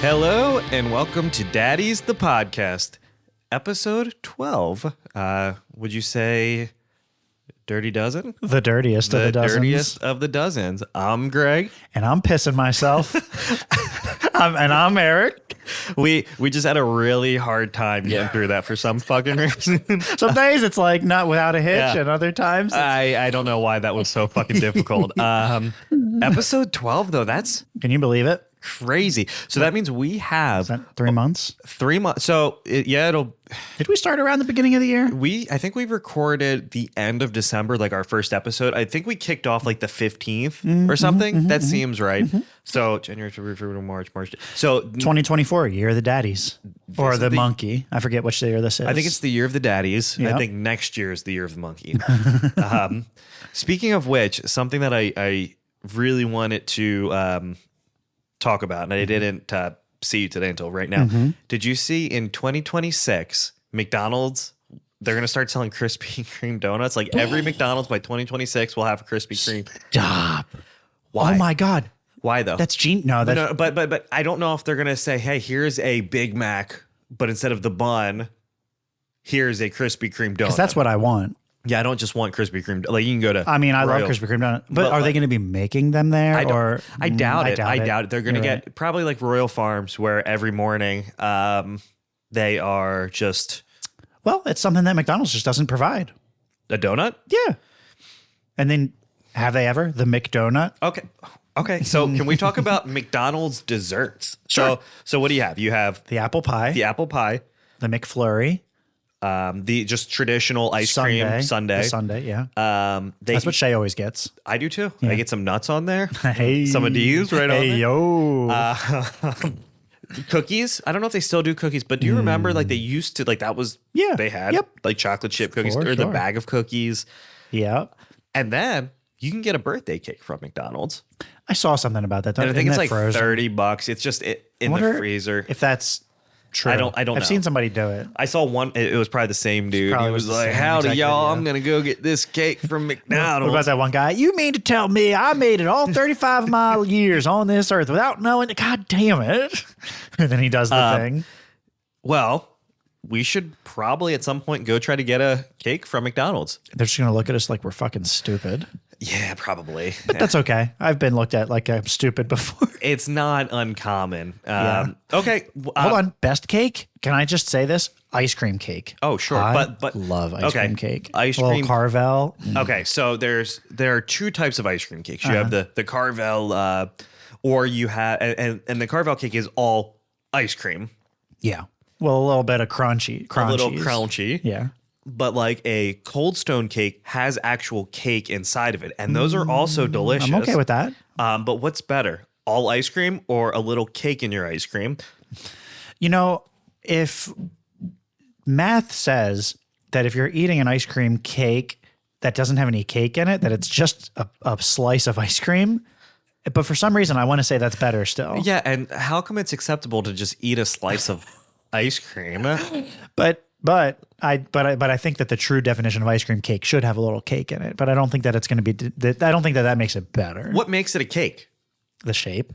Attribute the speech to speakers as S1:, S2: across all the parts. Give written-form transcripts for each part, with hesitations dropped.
S1: Hello and welcome to Daddy's the Podcast, episode 12. Would you say Dirty Dozen?
S2: The dirtiest of the dozens.
S1: The dirtiest of the dozens. I'm Greg.
S2: And I'm pissing myself. And I'm Eric.
S1: We just had a really hard time getting through that for some fucking reason.
S2: Some days it's like not without a hitch,
S1: Yeah.
S2: and other times
S1: I don't know why that was so fucking difficult. Episode 12, though, that's
S2: can you believe it?
S1: crazy. So that means we have
S2: Is that 3 months?
S1: 3 months. So it'll...
S2: Did we start around the beginning of the year?
S1: I think we recorded the end of December, like our first episode. I think we kicked off like the 15th or something. That seems right. So January, February, February, March. So
S2: 2024, year of the daddies. Or
S1: is
S2: the
S1: the-
S2: monkey. I forget which year this is.
S1: I think it's the year of the daddies.
S2: Yeah.
S1: I think next year is the year of the monkey. Speaking of which, something that I really wanted to talk about, and I didn't see you today until right now. Did you see in 2026, McDonald's, they're going to start selling Krispy Kreme donuts? Like every McDonald's by 2026 will have a Krispy Kreme.
S2: Stop.
S1: Why?
S2: Oh my God.
S1: Why though?
S2: That's No, that's
S1: No, but I don't know if they're going to say, hey, here's a Big Mac, but instead of the bun, here's a Krispy Kreme donut.
S2: because that's what I want.
S1: Yeah, I don't just want Krispy Kreme. Like you can go to.
S2: I mean, I love
S1: Royal-
S2: Krispy Kreme donut, but are
S1: like-
S2: they going to be making them there?
S1: I doubt it. I doubt it. They're going to
S2: You're
S1: get probably like Royal Farms, where every morning they are just
S2: Well, it's something that McDonald's just doesn't provide.
S1: a donut.
S2: Yeah. And then have they ever? The McDonut?
S1: Okay. So can we talk about McDonald's desserts?
S2: Sure.
S1: So what do you have? You have
S2: The apple pie,
S1: the apple pie,
S2: the McFlurry,
S1: the just traditional ice cream sundae.
S2: The sundae, yeah.
S1: They,
S2: That's what Shay always gets.
S1: I do too. I get some nuts on there.
S2: Hey.
S1: Some of these right on
S2: Hey,
S1: there.
S2: yo.
S1: Cookies. I don't know if they still do cookies, but do you remember like they used to like that was
S2: Yeah.
S1: they had
S2: Yep.
S1: like chocolate chip cookies
S2: For
S1: or the
S2: sure.
S1: bag of cookies.
S2: Yeah.
S1: And then you can get a birthday cake from McDonald's.
S2: I saw something about that.
S1: And I think it's
S2: Isn't
S1: like
S2: that frozen?
S1: $30. It's just in the
S2: Wonder
S1: freezer.
S2: If that's true.
S1: I don't know.
S2: I've seen somebody do it.
S1: I saw one. It was probably the same dude.
S2: Probably
S1: He
S2: was
S1: was
S2: the
S1: like,
S2: same
S1: howdy,
S2: exact
S1: y'all.
S2: video.
S1: I'm going to go get this cake from
S2: What
S1: McDonald's.
S2: about that one guy? You mean to tell me I made it all 35 of my years on this earth without knowing? God damn it. And then he does the thing.
S1: Well, we should probably at some point go try to get a cake from McDonald's.
S2: They're just going to look at us like we're fucking stupid.
S1: Yeah, probably.
S2: But that's okay. I've been looked at like I'm stupid before.
S1: It's not uncommon.
S2: Yeah.
S1: Okay.
S2: Hold on. Best cake? Can I just say this? Ice cream cake.
S1: Oh, sure.
S2: I
S1: But
S2: love ice
S1: okay.
S2: cream cake.
S1: Ice
S2: Little
S1: cream-
S2: Carvel.
S1: Okay, so there are two types of ice cream cakes. You have the Carvel, or you have and the Carvel cake is all ice cream,
S2: Yeah. Well, a little bit of crunchy.
S1: a little
S2: crunchies.
S1: crunchy.
S2: Yeah.
S1: But like a Cold Stone cake has actual cake inside of it, and those are also delicious.
S2: I'm okay with that.
S1: But what's better, all ice cream or a little cake in your ice cream?
S2: You know, if math says that if you're eating an ice cream cake that doesn't have any cake in it, that it's just a slice of ice cream. But for some reason, I want to say that's better still.
S1: Yeah, and how come it's acceptable to just eat a slice of ice cream?
S2: But I think that the true definition of ice cream cake should have a little cake in it. But I don't think that it's going to be. I don't think that makes it better.
S1: What makes it a cake?
S2: The shape,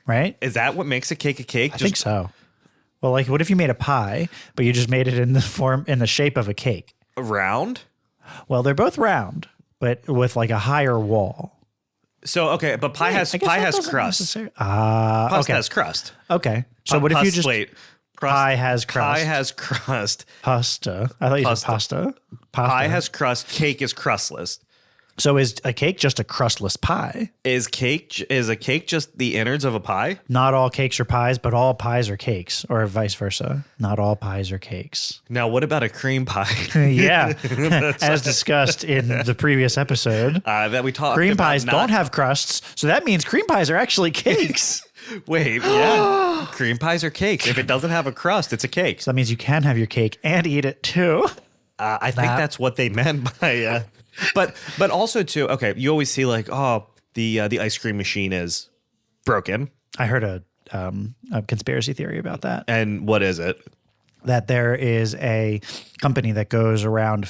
S2: right?
S1: Is that what makes a cake a cake?
S2: I think so. Well, like, what if you made a pie, but you just made it in the shape of a cake?
S1: Round?
S2: Well, they're both round, but with like a higher wall.
S1: So okay, but pie has crust. Pasta
S2: Okay.
S1: has crust.
S2: Okay. So what if you just
S1: wait? Crust,
S2: pie has crust?
S1: Pie has crust.
S2: Pasta. I thought you said pasta.
S1: Pie has crust. Cake is crustless.
S2: So is a cake just a crustless pie?
S1: Is a cake just the innards of a pie?
S2: Not all cakes are pies, but all pies are cakes, or vice versa. Not all pies are cakes.
S1: Now, what about a cream pie?
S2: Yeah, as discussed in the previous episode.
S1: That we talked
S2: Cream
S1: about
S2: pies
S1: not-
S2: don't have crusts, so that means cream pies are actually cakes.
S1: Wait, yeah. Cream pies are cakes. If it doesn't have a crust, it's a cake.
S2: So that means you can have your cake and eat it too.
S1: I think that's what they meant by. But also too. Okay, you always see like, oh, the ice cream machine is broken.
S2: I heard a conspiracy theory about that.
S1: And what is it?
S2: That there is a company that goes around.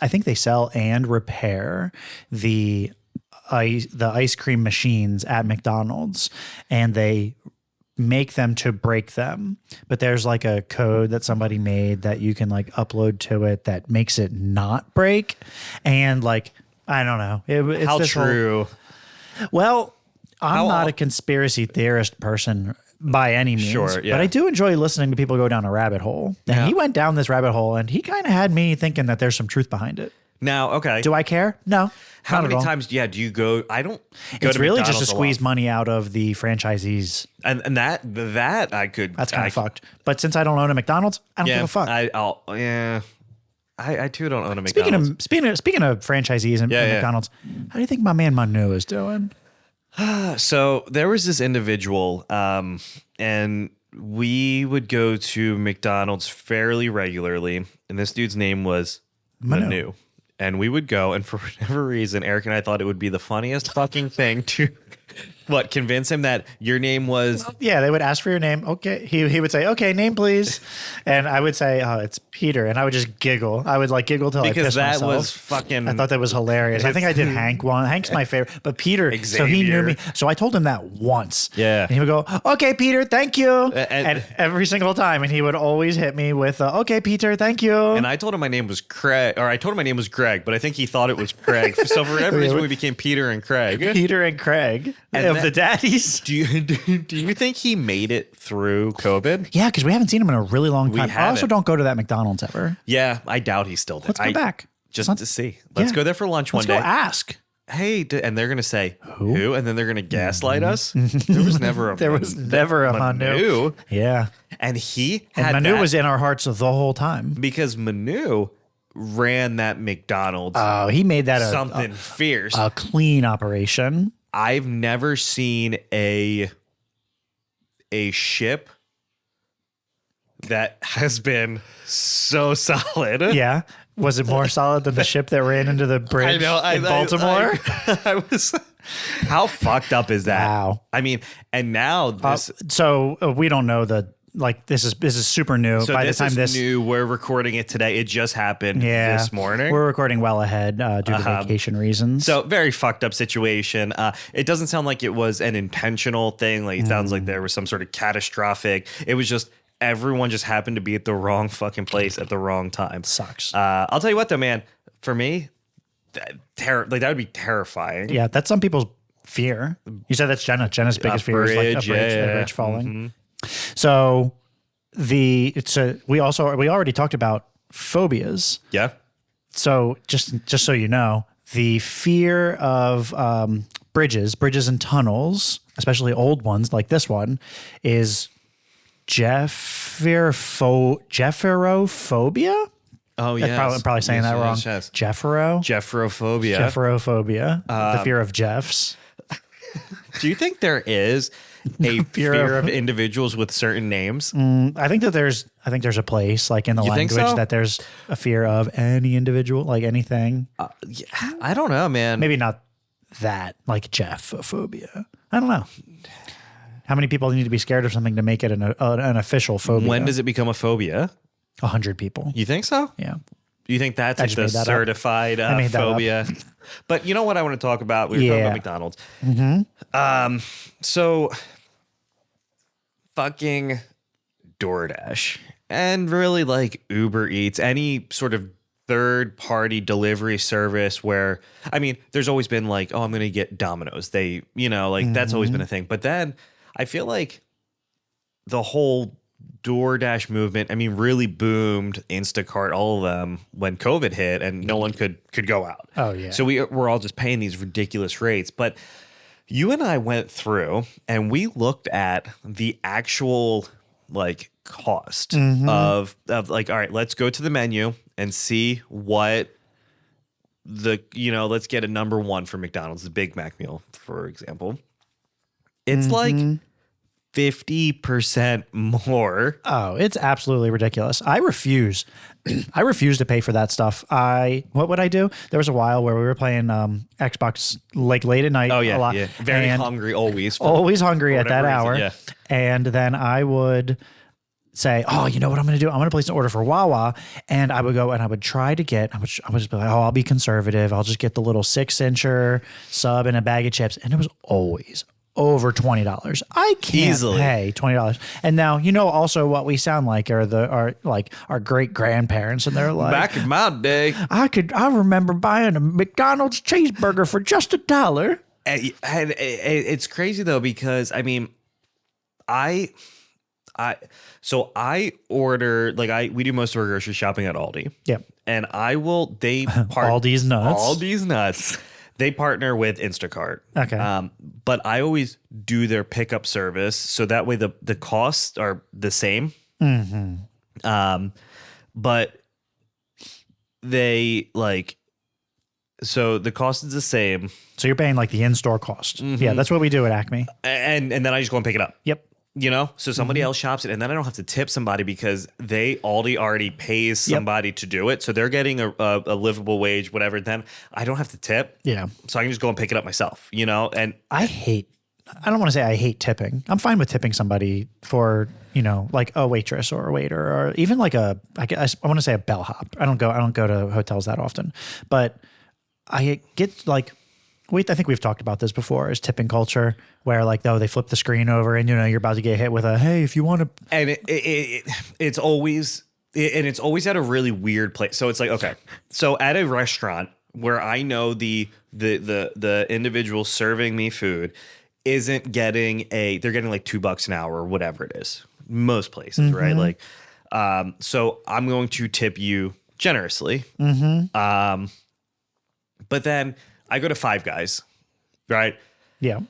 S2: I think they sell and repair the ice cream machines at McDonald's, and they make them to break them, but there's like a code that somebody made that you can like upload to it that makes it not break. And like, I don't know. It's
S1: How
S2: this
S1: true?
S2: Well, I'm not a conspiracy theorist person by any means,
S1: Sure, yeah.
S2: but I do enjoy listening to people go down a rabbit hole. And he went down this rabbit hole and he kind of had me thinking that there's some truth behind it.
S1: Now, okay.
S2: Do I care? No.
S1: How
S2: not at
S1: many
S2: all.
S1: times? Yeah. Do you go? I don't. Go
S2: It's
S1: to
S2: really
S1: McDonald's
S2: just to
S1: a lot.
S2: squeeze money out of the franchisees.
S1: And that I could.
S2: That's kind of fucked. But since I don't own a McDonald's, I don't give a fuck.
S1: I too don't own a
S2: Speaking
S1: McDonald's.
S2: speaking of franchisees and McDonald's, how do you think my man Manu is doing?
S1: So there was this individual, and we would go to McDonald's fairly regularly, and this dude's name was Manu. And we would go, and for whatever reason, Eric and I thought it would be the funniest fucking thing to convince him that your name was.
S2: Yeah, they would ask for your name. Okay. He would say, okay, name please. And I would say, oh, it's Peter. And I would just giggle. I would like giggle till I
S1: Because
S2: pissed
S1: that
S2: myself.
S1: was fucking.
S2: I thought that was hilarious. I think I did Hank one. Hank's my favorite, but Peter. So he knew
S1: Xavier.
S2: me. So I told him that once.
S1: Yeah.
S2: And he would go, okay, Peter, thank you.
S1: And
S2: every single time. And he would always hit me with, okay, Peter, thank you.
S1: And I told him my name was Craig, or I told him my name was Greg, but I think he thought it was Craig. So for whatever reason, we became Peter and Craig.
S2: Peter and Craig of the daddies.
S1: Do you think he made it through COVID?
S2: Yeah, because we haven't seen him in a really long time. I also
S1: haven't.
S2: don't go to that McDonald's ever.
S1: Yeah, I doubt he's still there.
S2: Let's go back.
S1: Just to see. Let's go there for lunch one
S2: Let's
S1: day.
S2: go ask.
S1: Hey, and they're gonna say who, and then they're gonna gaslight us. There was never a
S2: Manu. Yeah,
S1: and he had
S2: Manu was in our hearts the whole time
S1: because Manu ran that McDonald's.
S2: Oh, he made that
S1: something fierce,
S2: a clean operation.
S1: I've never seen a ship that has been so solid.
S2: Yeah. Was it more solid than the ship that ran into the bridge in Baltimore?
S1: I was. How fucked up is that?
S2: Wow.
S1: I mean, and now this.
S2: So we don't know this is super new.
S1: So
S2: by
S1: this
S2: the time
S1: is new. We're recording it today. It just happened this morning.
S2: We're recording well ahead due to vacation reasons.
S1: So very fucked up situation. It doesn't sound like it was an intentional thing. Like it sounds like there was some sort of catastrophic. It was just everyone just happened to be at the wrong fucking place at the wrong time.
S2: Sucks.
S1: I'll tell you what though, man. For me, that would be terrifying.
S2: Yeah, that's some people's fear. You said that's Jenna. Jenna's biggest fear is like a bridge falling. Mm-hmm. So we already talked about phobias.
S1: Yeah.
S2: So just so you know, the fear of bridges and tunnels, especially old ones like this one, is Jepherophobia.
S1: Oh yeah,
S2: I'm probably saying that wrong.
S1: Yes.
S2: Jepherophobia. The fear of Jeffs.
S1: Do you think there is a fear of individuals with certain names?
S2: I think there's a place like in the language that there's a fear of any individual, like anything.
S1: Yeah, I don't know, man.
S2: Maybe not that, like Jephophobia. I don't know. How many people need to be scared of something to make it an official phobia?
S1: When does it become a phobia?
S2: 100 people.
S1: You think so?
S2: Yeah.
S1: You think that's like the certified phobia? But you know what I want to talk about? We were talking about McDonald's. Mm-hmm. So fucking DoorDash and really like Uber Eats, any sort of third party delivery service where, I mean, there's always been like, oh, I'm going to get Domino's. They, that's always been a thing. But then I feel like the whole DoorDash movement, I mean, really boomed, Instacart, all of them when COVID hit and no one could go out.
S2: Oh, yeah.
S1: So we're all just paying these ridiculous rates. But you and I went through and we looked at the actual like cost of like, all right, let's go to the menu and see what let's get a number one for McDonald's, the Big Mac meal, for example. It's like 50% more.
S2: Oh, it's absolutely ridiculous. I refuse to pay for that stuff. What would I do? There was a while where we were playing Xbox like late at night.
S1: Oh yeah,
S2: a lot,
S1: yeah. Very hungry always.
S2: Always hungry at that hour.
S1: Yeah.
S2: And then I would say, oh, you know what I'm going to do? I'm going to place an order for Wawa. And I would go and I would try to get, I would just be like, oh, I'll be conservative. I'll just get the little 6-incher sub and a bag of chips. And it was over $20. I can't
S1: Easily.
S2: pay $20. And now, also what we sound like are our great grandparents. And they're like,
S1: Back in my day.
S2: I remember buying a McDonald's cheeseburger for just $1.
S1: And it's crazy though, because I mean, I order, like we do most of our grocery shopping at Aldi.
S2: Yep.
S1: And
S2: Aldi's nuts.
S1: Aldi's nuts. They partner with Instacart.
S2: Okay.
S1: But I always do their pickup service, so that way the costs are the same. Mm-hmm. But they so the cost is the same.
S2: So you're paying like the in-store cost. Mm-hmm. Yeah, that's what we do at Acme.
S1: And then I just go and pick it up.
S2: Yep.
S1: So somebody else shops it, and then I don't have to tip somebody because Aldi already pays somebody to do it. So they're getting a livable wage, whatever. Then I don't have to tip.
S2: Yeah.
S1: So I can just go and pick it up myself, and
S2: I don't want to say I hate tipping. I'm fine with tipping somebody for, like a waitress or a waiter, or even like I want to say a bellhop. I don't go to hotels that often, but I get like, I think we've talked about this before, is tipping culture, where they flip the screen over and you're about to get hit with a, hey, if you want to,
S1: and it's always at a really weird place. So it's like, okay, so at a restaurant where I know the individual serving me food isn't getting they're getting like $2 an hour or whatever it is, most places, right? Like, so I'm going to tip you generously. Mm-hmm. But then I go to Five Guys, right?
S2: Yeah.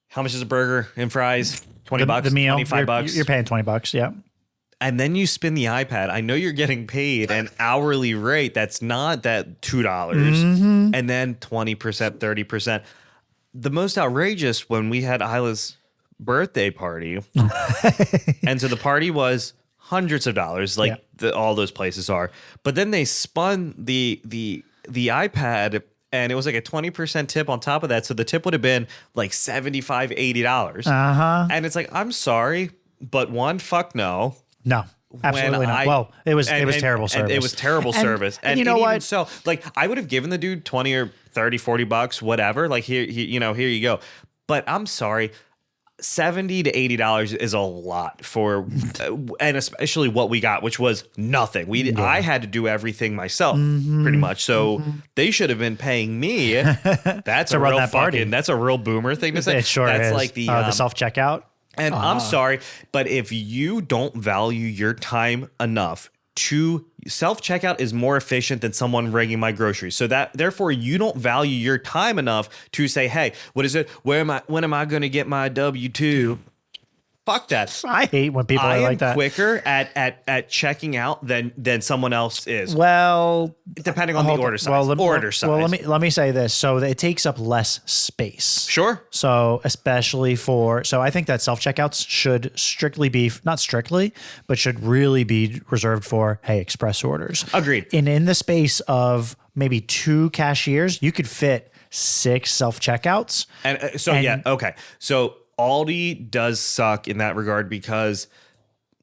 S1: How much is a burger and fries? $20,
S2: the meal,
S1: $25.
S2: You're paying $20. Yeah.
S1: And then you spin the iPad. I know you're getting paid an hourly rate that's not that $2. Mm-hmm. And then 20%, 30%. The most outrageous when we had Isla's birthday party. And so the party was hundreds of dollars, like all those places are. But then they spun the iPad, and it was like a 20% tip on top of that. So the tip would have been like $75, $80.
S2: Uh-huh.
S1: And it's like, I'm sorry, but fuck no.
S2: No, absolutely not. It was terrible service.
S1: It was terrible service. And
S2: you know what?
S1: So I would have given the dude 20 or 30, $40, whatever. Like here you go. But I'm sorry. $70 to $80 is a lot for, and especially what we got, which was nothing. I had to do everything myself, pretty much. So they should have been paying me. That's a real that's a real boomer thing to say.
S2: It sure
S1: that's
S2: is.
S1: Like the
S2: self-checkout.
S1: And I'm sorry, but if you don't value your time enough to self-checkout is more efficient than someone ringing my groceries. So that therefore you don't value your time enough to say, hey, what is it? When am I going to get my W-2? Fuck that.
S2: I hate when people are like that.
S1: I am quicker at checking out than someone else is.
S2: Well,
S1: depending on the order size.
S2: Well, let me say this. So it takes up less space.
S1: Sure.
S2: So especially so I think that self-checkouts should strictly be, not strictly, but should really be reserved for, hey, express orders.
S1: Agreed.
S2: And in the space of maybe 2 cashiers, you could fit 6 self-checkouts.
S1: Okay. So Aldi does suck in that regard because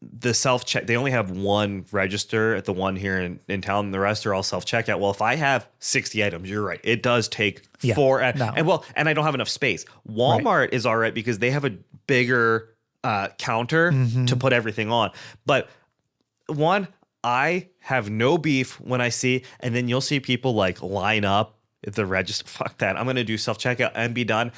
S1: the self-check, they only have one register at the one here in town, and the rest are all self-checkout. Well, if I have 60 items, you're right. It does take 4. And I don't have enough space. Walmart is all right because they have a bigger counter to put everything on. But I have no beef when I see, and then you'll see people line up at the register. Fuck that. I'm going to do self-checkout and be done.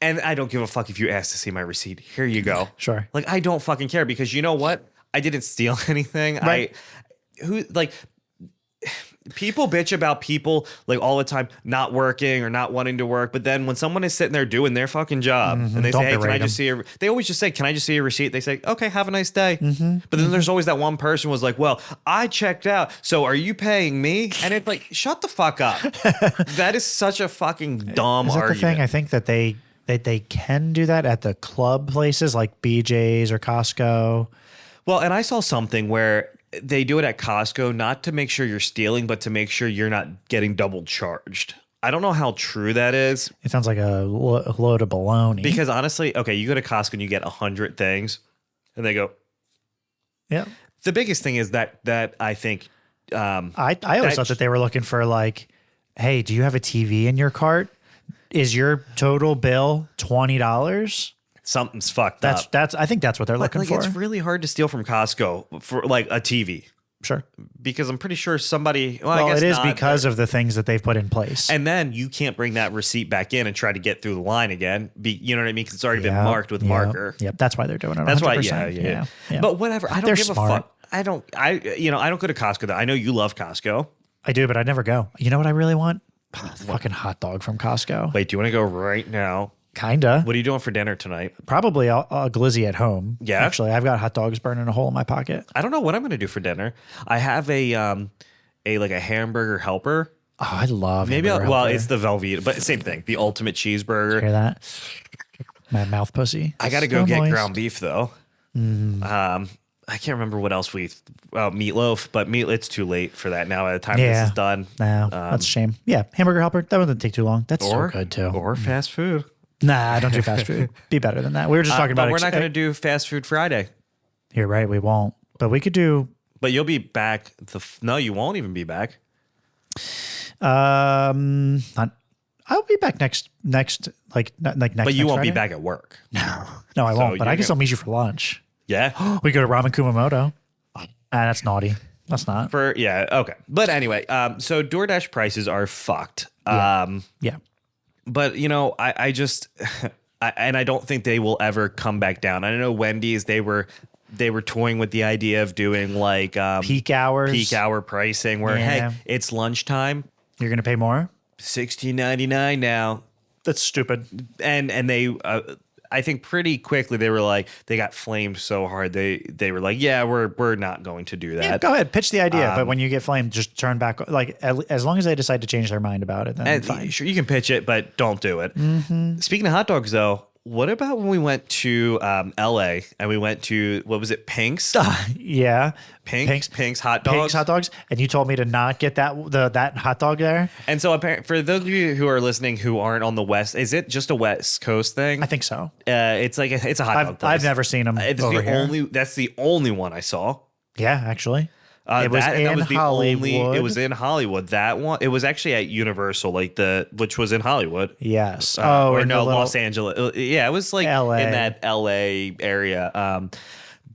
S1: And I don't give a fuck if you ask to see my receipt. Here you go.
S2: Sure.
S1: I don't fucking care because you know what? I didn't steal anything.
S2: Right.
S1: People bitch about people all the time not working or not wanting to work, but then when someone is sitting there doing their fucking job and they say, "Hey, can I just see they always just say, "Can I just see a receipt?" They say, "Okay, have a nice day." But then there's always that one person was like, "Well, I checked out, so are you paying me?" And it's like, shut the fuck up. That is such a fucking dumb
S2: Is that
S1: argument.
S2: the thing? I think that they can do that at the club places like BJ's or Costco.
S1: Well, and I saw something where they do it at Costco, not to make sure you're stealing, but to make sure you're not getting double charged. I don't know how true that is.
S2: It sounds like a load of baloney.
S1: Because honestly, okay, you go to Costco and you get 100 things, and they go,
S2: yeah.
S1: The biggest thing is that I think...
S2: I always thought that they were looking for hey, do you have a TV in your cart? is your total bill $20?
S1: Something's fucked up.
S2: I think that's what they're looking for.
S1: It's really hard to steal from Costco for like a TV.
S2: Sure.
S1: Because I'm pretty sure somebody. Well, I guess
S2: it is
S1: not,
S2: because of the things that they've put in place.
S1: And then you can't bring that receipt back in and try to get through the line again. You know what I mean? Because it's already been marked with marker.
S2: Yep. That's why they're doing it. 100%.
S1: That's why. Yeah. But whatever. I don't give a fuck. I don't go to Costco. I know you love Costco.
S2: I do, but I never go. You know what I really want? Fucking hot dog from Costco.
S1: Wait, do you want to go right now?
S2: Kinda.
S1: What are you doing for dinner tonight?
S2: Probably a glizzy at home.
S1: Yeah.
S2: Actually, I've got hot dogs burning a hole in my pocket.
S1: I don't know what I'm going to do for dinner. I have a hamburger helper.
S2: Oh, I love
S1: maybe. It's the Velveeta, but same thing. The ultimate cheeseburger.
S2: Hear that? My mouth pussy.
S1: I got to go get ground beef though. I can't remember what else meatloaf, but it's too late for that now. By the time this is done,
S2: no, that's a shame. Yeah, hamburger helper. That wouldn't take too long. That's so good too.
S1: Or fast food.
S2: Nah, don't do fast food. Be better than that. We were just talking about.
S1: But we're not going to do fast food Friday.
S2: You're right. We won't. But we could do.
S1: But you'll be back. No, you won't even be back.
S2: I'll be back next next. But
S1: you won't
S2: Friday?
S1: be back at work.
S2: No, I won't. But I can still meet you for lunch.
S1: Yeah,
S2: we go to Ramen Kumamoto. That's naughty. That's not.
S1: Okay. But anyway, so DoorDash prices are fucked.
S2: Yeah.
S1: But I just I don't think they will ever come back down. I know Wendy's they were toying with the idea of doing like
S2: peak hour
S1: pricing where hey, it's lunchtime.
S2: You're gonna pay more.
S1: $16.99 now.
S2: That's stupid.
S1: And they I think pretty quickly they were like they got flamed so hard they were like we're not going to do that.
S2: Yeah, go ahead, pitch the idea, but when you get flamed, just turn back. Like as long as they decide to change their mind about it, then fine.
S1: Sure, you can pitch it, but don't do it. Mm-hmm. Speaking of hot dogs, though, what about when we went to L.A. and we went to what was it, Pink's?
S2: Yeah,
S1: Pink's hot dogs.
S2: Pink's hot dogs, and you told me to not get that hot dog there.
S1: And so apparently, for those of you who are listening who aren't on the West, is it just a West Coast thing?
S2: I think so.
S1: It's like it's a hot dog place.
S2: I've never seen them over here.
S1: That's the only one I saw.
S2: Yeah, actually. It was
S1: in Hollywood. That one. It was actually at Universal, which was in Hollywood.
S2: Yes.
S1: Los Angeles. Yeah, it was like
S2: LA.
S1: in that LA area.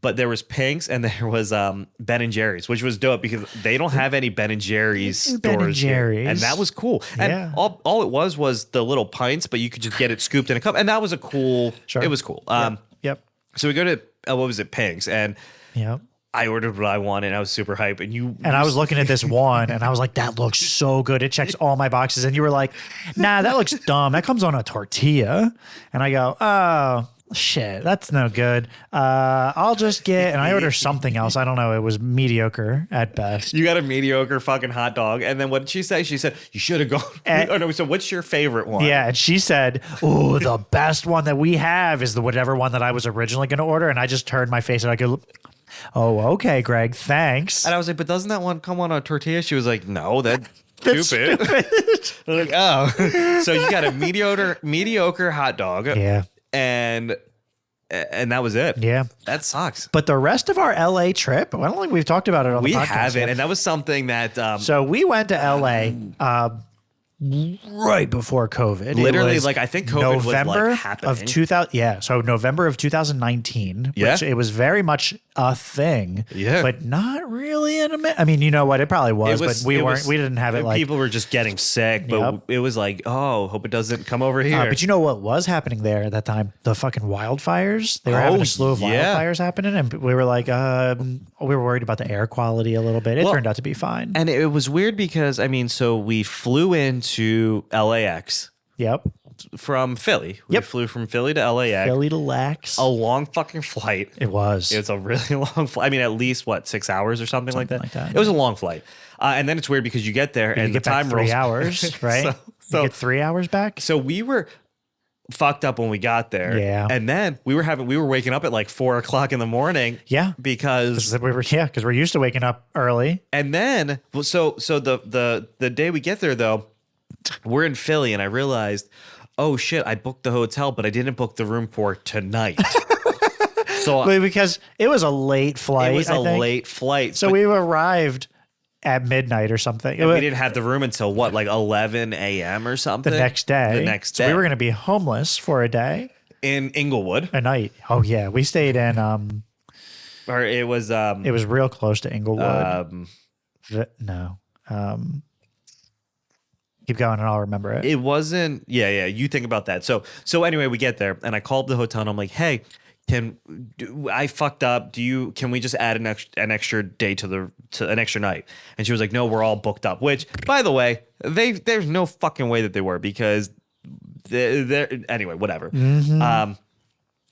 S1: But there was Pink's and there was Ben and Jerry's, which was dope because they don't have any Ben and Jerry's stores
S2: Ben and Jerry's.
S1: here. And that was cool. And all it was the little pints, but you could just get it scooped in a cup. And that was a cool. Sure. It was cool.
S2: Yep.
S1: So we go to what was it, Pink's, and
S2: yep.
S1: I ordered what I wanted. And I was super hype, and
S2: I was looking at this one, and I was like, "That looks so good. It checks all my boxes." And you were like, "Nah, that looks dumb. That comes on a tortilla." And I go, "Oh shit, that's no good. I'll just get." And I ordered something else. I don't know. It was mediocre at best.
S1: You got a mediocre fucking hot dog, and then what did she say? She said you should have gone. Oh no! So what's your favorite one?
S2: Yeah, and she said, "Oh, the best one that we have is the whatever one that I was originally going to order." And I just turned my face and I go, "Oh, okay, Greg, thanks."
S1: And I was like, "But doesn't that one come on a tortilla?" She was like, "No, that's stupid." I was like, "Oh, so you got a mediocre hot dog?"
S2: Yeah,
S1: and that was it.
S2: Yeah,
S1: that sucks.
S2: But the rest of our LA trip, I don't think we've talked about it on the podcast. We
S1: haven't, and that was something that.
S2: So we went to LA. Right before COVID,
S1: literally, I think COVID
S2: November
S1: was happening
S2: of 2000. Yeah, so November of 2019.
S1: Yeah,
S2: which it was very much a thing.
S1: Yeah,
S2: but not really I mean, you know what? It probably was, but we weren't. We didn't have it. Like
S1: people were just getting sick, but it was like, oh, hope it doesn't come over here.
S2: But you know what was happening there at that time? The fucking wildfires. They were having a slew of wildfires happening, and we were like, we were worried about the air quality a little bit. It turned out to be fine,
S1: and it was weird because I mean, so we flew into LAX.
S2: Yep.
S1: From Philly. We flew from Philly to LAX.
S2: Philly to LAX.
S1: A long fucking flight.
S2: It was.
S1: It's a really long flight. I mean, at least 6 hours or something like that? It was a long flight. And then it's weird because you get there and
S2: the time rolls 3 hours, right? So you get 3 hours back.
S1: So we were fucked up when we got there.
S2: Yeah.
S1: And then we were waking up at 4 o'clock in the morning.
S2: Yeah.
S1: Because
S2: we're used to waking up early.
S1: And then so the day we get there though, we're in Philly and I realized, oh shit, I booked the hotel, but I didn't book the room for tonight.
S2: So because it was a late flight.
S1: It was late flight.
S2: So we arrived at midnight or something.
S1: And we didn't have the room until what, like 11 a.m. or something?
S2: The next day.
S1: The next day.
S2: So we were going to be homeless for a day.
S1: In Inglewood.
S2: A night. Oh, yeah. We stayed in...
S1: or it was
S2: real close to Inglewood. No. Keep going and I'll remember it.
S1: It wasn't... Yeah. You think about that. So anyway, we get there and I called the hotel and I'm like, hey... I fucked up. Can we just add an extra day to an extra night? And she was like, no, we're all booked up. Which, by the way, there's no fucking way that they were because they're anyway, whatever.
S2: Mm-hmm.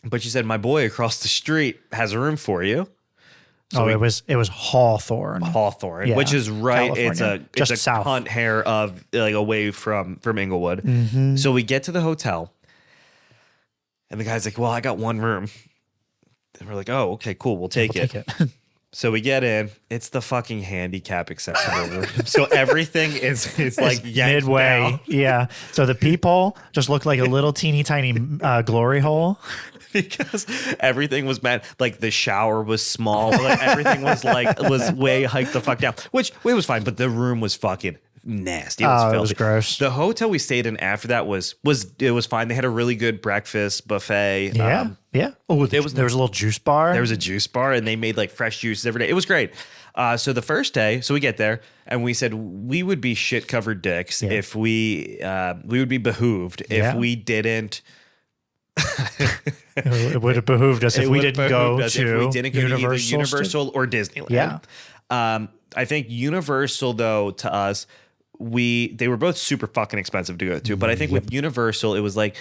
S1: But she said, my boy across the street has a room for you.
S2: So it was Hawthorne,
S1: yeah, which is right.
S2: California.
S1: It's a
S2: south.
S1: cunt hair of like away from Inglewood.
S2: Mm-hmm.
S1: So we get to the hotel. And the guy's like, well, I got one room. And we're like, oh, okay, cool. We'll take it. So we get in. It's the fucking handicap accessible room. So everything is like
S2: midway.
S1: Down.
S2: Yeah. So the peephole just looked like a little teeny tiny glory hole.
S1: Because everything was mad. Like the shower was small. Like everything was way hiked the fuck down. Which it was fine, but the room was fucking nasty. It was filthy.
S2: It was gross.
S1: The hotel we stayed in after that was fine. They had a really good breakfast buffet.
S2: Yeah. Oh, there was a little juice bar.
S1: There was a juice bar and they made like fresh juices every day. It was great. So the first day, so we get there and we said we would be shit covered dicks if we would be behooved if we didn't.
S2: It would have behooved us if we didn't go to
S1: Universal or Disneyland.
S2: Yeah.
S1: I think Universal though to us, they were both super fucking expensive to go to, but I think with Universal it was like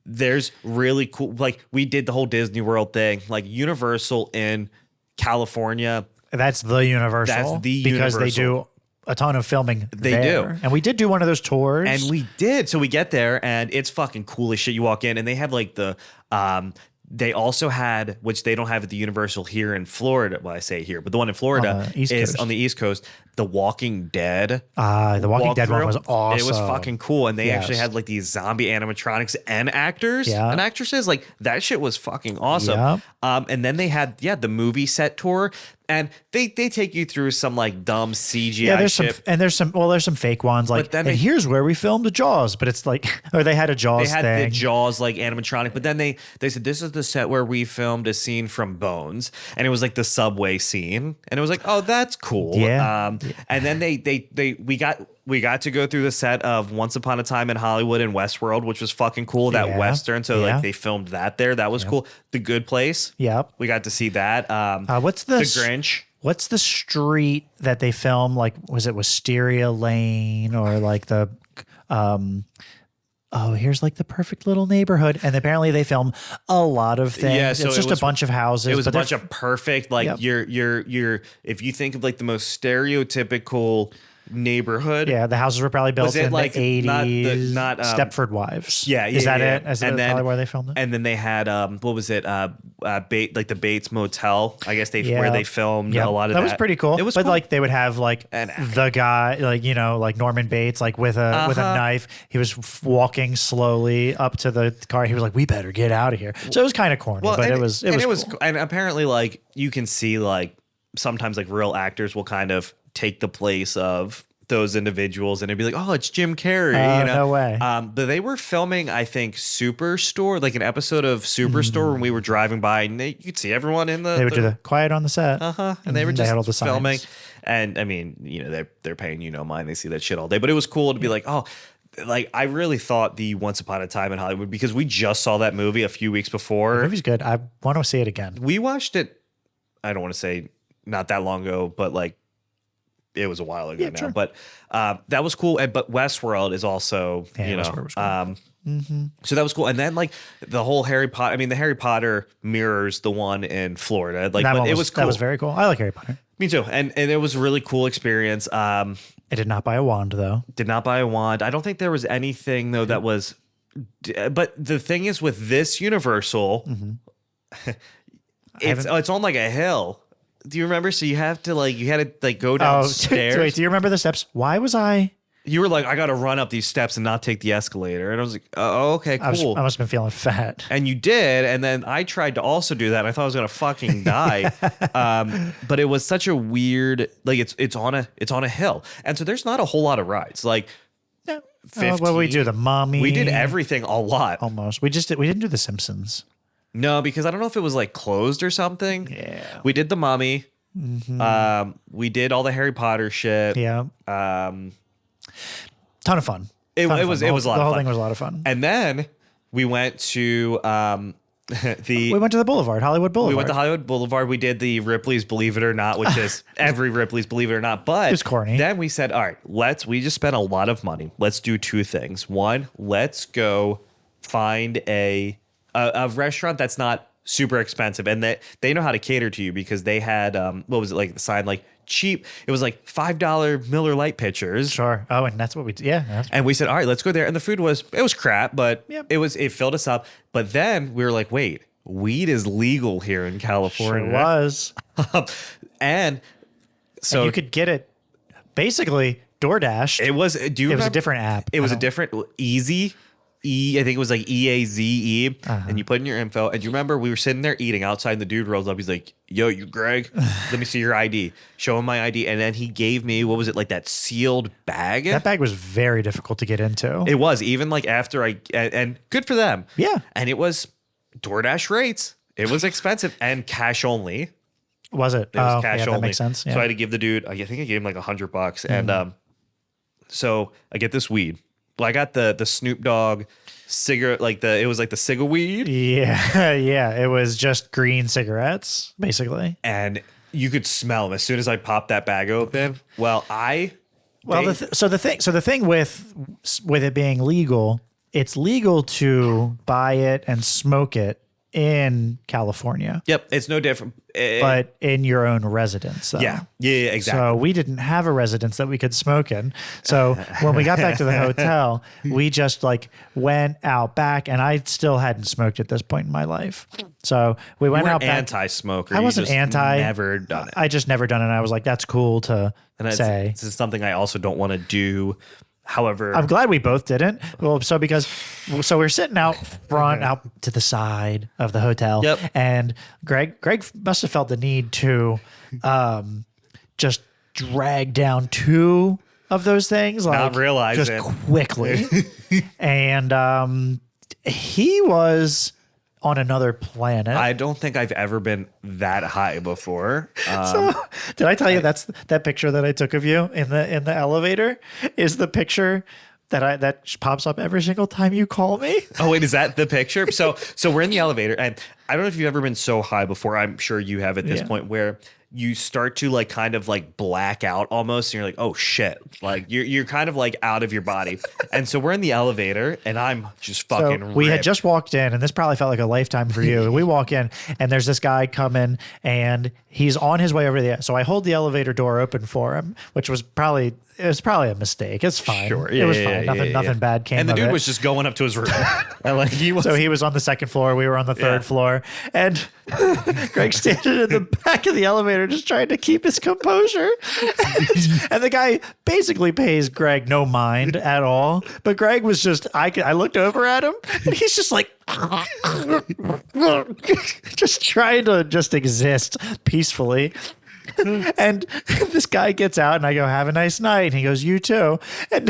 S1: there's really cool, like we did the whole Disney World thing, like Universal in California.
S2: That's the Universal. Because they do a ton of filming.
S1: They do.
S2: And we did do one of those tours.
S1: And we did. So we get there and it's fucking cool as shit. You walk in and they have like they also had, which they don't have at the Universal here in Florida. Well, I say here, but the one in Florida is on the East Coast. The Walking Dead.
S2: The Walking Dead one was awesome.
S1: It was fucking cool. And they actually had like these zombie animatronics and actors and actresses. Like that shit was fucking awesome. And then they had, the movie set tour. And they take you through some like dumb CGI shit.
S2: There's some fake ones like, and here's where we filmed the Jaws, but it's like, or they had a Jaws thing. They had
S1: the Jaws like animatronic, but then they said, this is the set where we filmed a scene from Bones. And it was like the subway scene. And it was like, oh, that's cool. And then we got to go through the set of Once Upon a Time in Hollywood and Westworld, which was fucking cool. That Western. So like they filmed that there. That was cool. The Good Place.
S2: Yep.
S1: We got to see that.
S2: What's
S1: the Grinch?
S2: What's the street that they filmed? Like, was it Wisteria Lane or like the, here's like the perfect little neighborhood. And apparently they film a lot of things. Yeah, so it's just a bunch of houses.
S1: It was a bunch of perfect, like you're if you think of like the most stereotypical neighborhood.
S2: Yeah, the houses were probably built in
S1: like
S2: the 80s.
S1: Not
S2: Stepford Wives.
S1: Yeah,
S2: Is that it? Is that probably where they filmed it?
S1: And then they had what was it? Like the Bates Motel. I guess where they filmed a lot of that.
S2: That was pretty cool.
S1: It was
S2: but
S1: cool.
S2: Like they would have like the guy, like like Norman Bates, like with a knife. He was walking slowly up to the car. He was like, "We better get out of here." So it was kind of corny, but it was cool.
S1: And apparently, like you can see, like sometimes like real actors will kind of take the place of those individuals and it'd be like, oh, it's Jim Carrey.
S2: No way.
S1: But they were filming, I think, Superstore, like an episode of Superstore when we were driving by and you could see everyone in
S2: they would do the quiet on the set.
S1: And they were just
S2: had all the
S1: filming.
S2: signs.
S1: And I mean, they're paying mind. They see that shit all day. But it was cool to be like, oh, like I really thought the Once Upon a Time in Hollywood, because we just saw that movie a few weeks before.
S2: The movie's good. I want to see it again.
S1: We watched it, I don't want to say not that long ago, but like it was a while ago now. Sure. But that was cool. But Westworld is also,
S2: Westworld was cool.
S1: So that was cool. And then like the whole Harry Potter, I mean, the Harry Potter mirrors the one in Florida. Like it was cool.
S2: That was very cool. I like Harry Potter.
S1: Me too. And it was a really cool experience. I
S2: did not buy a wand though.
S1: Did not buy a wand. I don't think there was anything though that was, but the thing is with this Universal, it's on like a hill. Do you remember? So you had to go downstairs.
S2: Wait, do you remember the steps? Why was I
S1: You were like, I got to run up these steps and not take the escalator. And I was like, oh, okay, cool.
S2: I must have been feeling fat.
S1: And you did. And then I tried to also do that. And I thought I was going to fucking die. But it was such a weird, like it's on a hill. And so there's not a whole lot of rides. Like 15.
S2: What we do? The Mommy.
S1: We did everything a lot.
S2: Almost. We didn't do the Simpsons.
S1: No, because I don't know if it was like closed or something.
S2: Yeah.
S1: We did the Mummy. Mm-hmm. We did all the Harry Potter shit.
S2: Yeah. Ton of fun.
S1: It was a lot of fun.
S2: The whole thing was a lot of fun.
S1: And then we went to
S2: we went to the Boulevard, Hollywood Boulevard.
S1: We went to Hollywood Boulevard. We did the Ripley's Believe It or Not, which is every Ripley's Believe It or Not. But
S2: it's corny.
S1: Then we said, all right, we just spent a lot of money. Let's do two things. One, let's go find a restaurant that's not super expensive, and that they know how to cater to you because they had what was it, like the sign, like cheap. It was like $5 Miller Lite pitchers.
S2: Sure. Oh, and that's what we did. Yeah.
S1: And we said, all right, let's go there. And the food was crap, but it filled us up. But then we were like, wait, weed is legal here in California.
S2: Sure was.
S1: And so
S2: you could get it basically DoorDash.
S1: It was. It
S2: was a different app.
S1: It was a different Easy. I think it was like EAZE, and you put in your info. And you remember we were sitting there eating outside, and the dude rolls up. He's like, "Yo, you Greg? Let me see your ID." Show him my ID, and then he gave me, what was it, like that sealed bag?
S2: That bag was very difficult to get into.
S1: It was, even like after and good for them.
S2: Yeah,
S1: and it was DoorDash rates. It was expensive and cash only.
S2: Was it?
S1: It was cash only.
S2: That makes sense. Yeah.
S1: So I had to give the dude, I think I gave him like $100, and so I get this weed. Well, I got the Snoop Dogg cigarette, it was like the cigar weed.
S2: Yeah, yeah. It was just green cigarettes, basically.
S1: And you could smell them as soon as I popped that bag open. Well,
S2: the thing with it being legal, it's legal to buy it and smoke it in California.
S1: Yep, it's no different.
S2: But in your own residence, though.
S1: Yeah, exactly.
S2: So we didn't have a residence that we could smoke in. So when we got back to the hotel, we just went out back, and I still hadn't smoked at this point in my life. So we went out back.
S1: Anti-smoker.
S2: I wasn't anti.
S1: Never done it.
S2: I just never done it. And I was like, that's cool to say.
S1: This is something I also don't want to do. However,
S2: I'm glad we both didn't. Well, so we're sitting out front, out to the side of the hotel.
S1: Yep.
S2: And Greg must have felt the need to just drag down two of those things,
S1: not realizing,
S2: just quickly. And he was on another planet.
S1: I don't think I've ever been that high before.
S2: So, did I tell you that picture that I took of you in the elevator is the picture that pops up every single time you call me?
S1: Oh wait, is that the picture? So we're in the elevator, and I don't know if you've ever been so high before. I'm sure you have at this point, where you start to kind of black out almost, and you're like, oh shit, you're kind of out of your body. And so we're in the elevator, and I'm just fucking
S2: we had
S1: ripped.
S2: just walked in, and this probably felt like a lifetime for you. We walk in, and there's this guy coming, and he's on his way over there. So I hold the elevator door open for him, which was probably a mistake. It's fine.
S1: Sure.
S2: It was fine. Nothing bad came of it.
S1: And the dude was just going up to his room. And he
S2: was on the second floor. We were on the third floor. And Greg's standing in the back of the elevator just trying to keep his composure. And the guy basically pays Greg no mind at all. But Greg was just, I looked over at him, and he's just just trying to just exist peacefully. And this guy gets out, and I go, have a nice night. And he goes, you too. And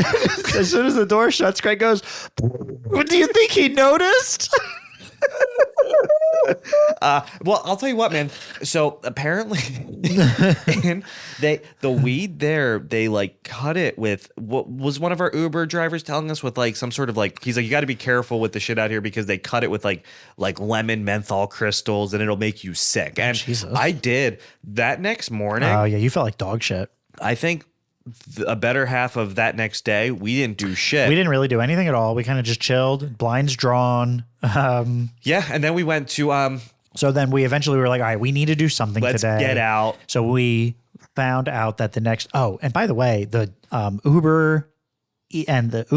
S2: as soon as the door shuts, Greg goes, do you think he noticed?
S1: Well, I'll tell you what, man. So apparently, the weed there, they cut it with, what was one of our Uber drivers telling us, with some sort of he's like, you got to be careful with the shit out here because they cut it with like lemon menthol crystals, and it'll make you sick. And
S2: Jesus.
S1: I did that next morning.
S2: Oh yeah, you felt like dog shit.
S1: I think a better half of that next day, we didn't do shit.
S2: We didn't really do anything at all. We kind of just chilled, blinds drawn.
S1: Yeah, and then we went to
S2: So then we eventually were like, all right, we need to do something
S1: let's
S2: today.
S1: get out.
S2: So we found out that the next. Oh, and by the way, the Uber and the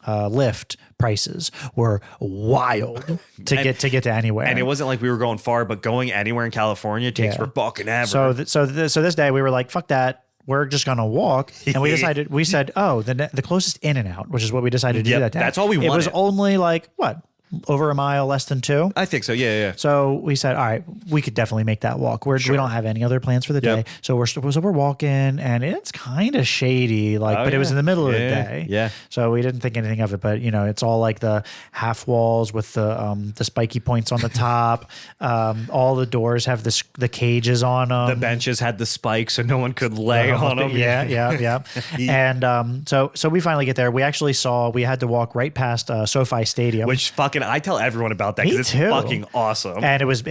S2: Lyft prices were wild to get to anywhere.
S1: And it wasn't like we were going far, but going anywhere in California takes for fucking ever.
S2: So this day we were like, fuck that. we're just gonna walk, and we said, oh, the closest In-N-Out, which is what we decided to do that day.
S1: That's all we wanted.
S2: It was only like what, over a mile, less than 2.
S1: I think so. Yeah.
S2: So we said, all right, we could definitely make that walk. We don't have any other plans for the day. So we're walking, and it's kind of shady, but it was in the middle of the day.
S1: Yeah.
S2: So we didn't think anything of it, but it's all like the half walls with the spiky points on the top. All the doors have the cages on them.
S1: The benches had the spikes, so no one could lay on them.
S2: Yeah. And so we finally get there. We actually we had to walk right past SoFi Stadium,
S1: which I tell everyone about that because it's fucking awesome.
S2: And it was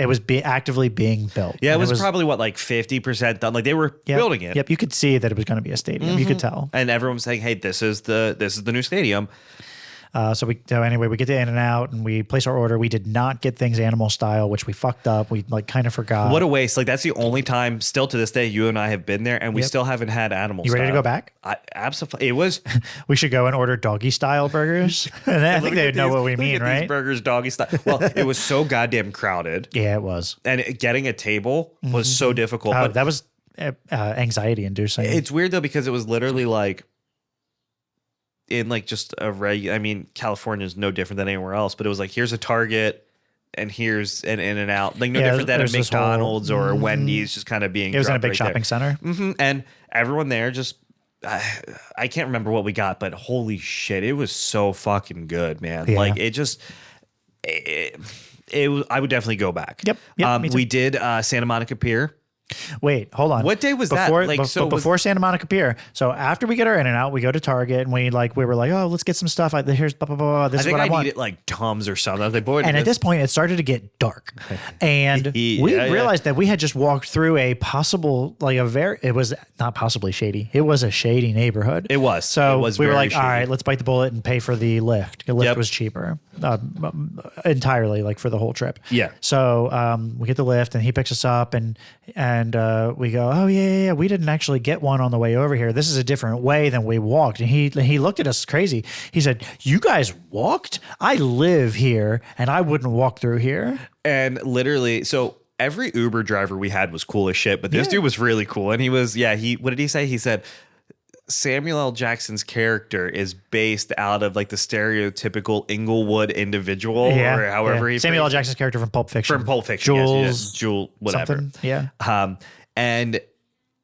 S2: actively being built.
S1: Yeah, it was probably 50% done. Like they were building it.
S2: Yep, you could see that it was going to be a stadium. You could tell.
S1: And everyone was saying, "Hey, this is the new stadium."
S2: So anyway, we get to In-N-Out and we place our order. We did not get things animal style, which we fucked up. We kind of forgot.
S1: What a waste. Like that's the only time still to this day you and I have been there and we still haven't had animal style.
S2: You ready to go back?
S1: Absolutely. It was.
S2: We should go and order doggy style burgers. And I think they would know what we mean, right?
S1: These burgers doggy style. Well, it was so goddamn crowded.
S2: Yeah, it was.
S1: And getting a table was so difficult. But
S2: that was anxiety inducing.
S1: It's weird though, because it was literally like, in like just a regular, I mean, California is no different than anywhere else, but it was like, here's a Target and here's an In-N-Out, like no different than a McDonald's or a Wendy's, just kind of being.
S2: It was in a big shopping center.
S1: And everyone there just, I can't remember what we got, but holy shit, it was so fucking good, man.
S2: Yeah.
S1: Like it just, I would definitely go back.
S2: Yep. Me too.
S1: We did Santa Monica Pier.
S2: Wait, hold on.
S1: What day was that?
S2: Before Santa Monica Pier. So after we get our In-N-Out, we go to Target and we were like, oh, let's get some stuff. Here's blah blah blah. This is what I want.
S1: Needed like Tums or something. I was like, boy,
S2: and at this point, it started to get dark, and we realized that we had just walked through a possible it was not possibly shady. It was a shady neighborhood.
S1: It was.
S2: So
S1: it was
S2: we were like,
S1: shady.
S2: all right, let's bite the bullet and pay for the Lyft. The Lyft was cheaper, entirely for the whole trip.
S1: Yeah.
S2: So we get the Lyft and he picks us up and we go, oh yeah, we didn't actually get one on the way over here. This is a different way than we walked. And he looked at us crazy. He said, you guys walked? I live here and I wouldn't walk through here.
S1: And literally, so every Uber driver we had was cool as shit, but this dude was really cool. And he was, what did he say? He said, Samuel L. Jackson's character is based out of like the stereotypical Inglewood individual, or however he
S2: Samuel L. Jackson's character from Pulp Fiction.
S1: Jules, Jules, whatever.
S2: Something. Yeah.
S1: And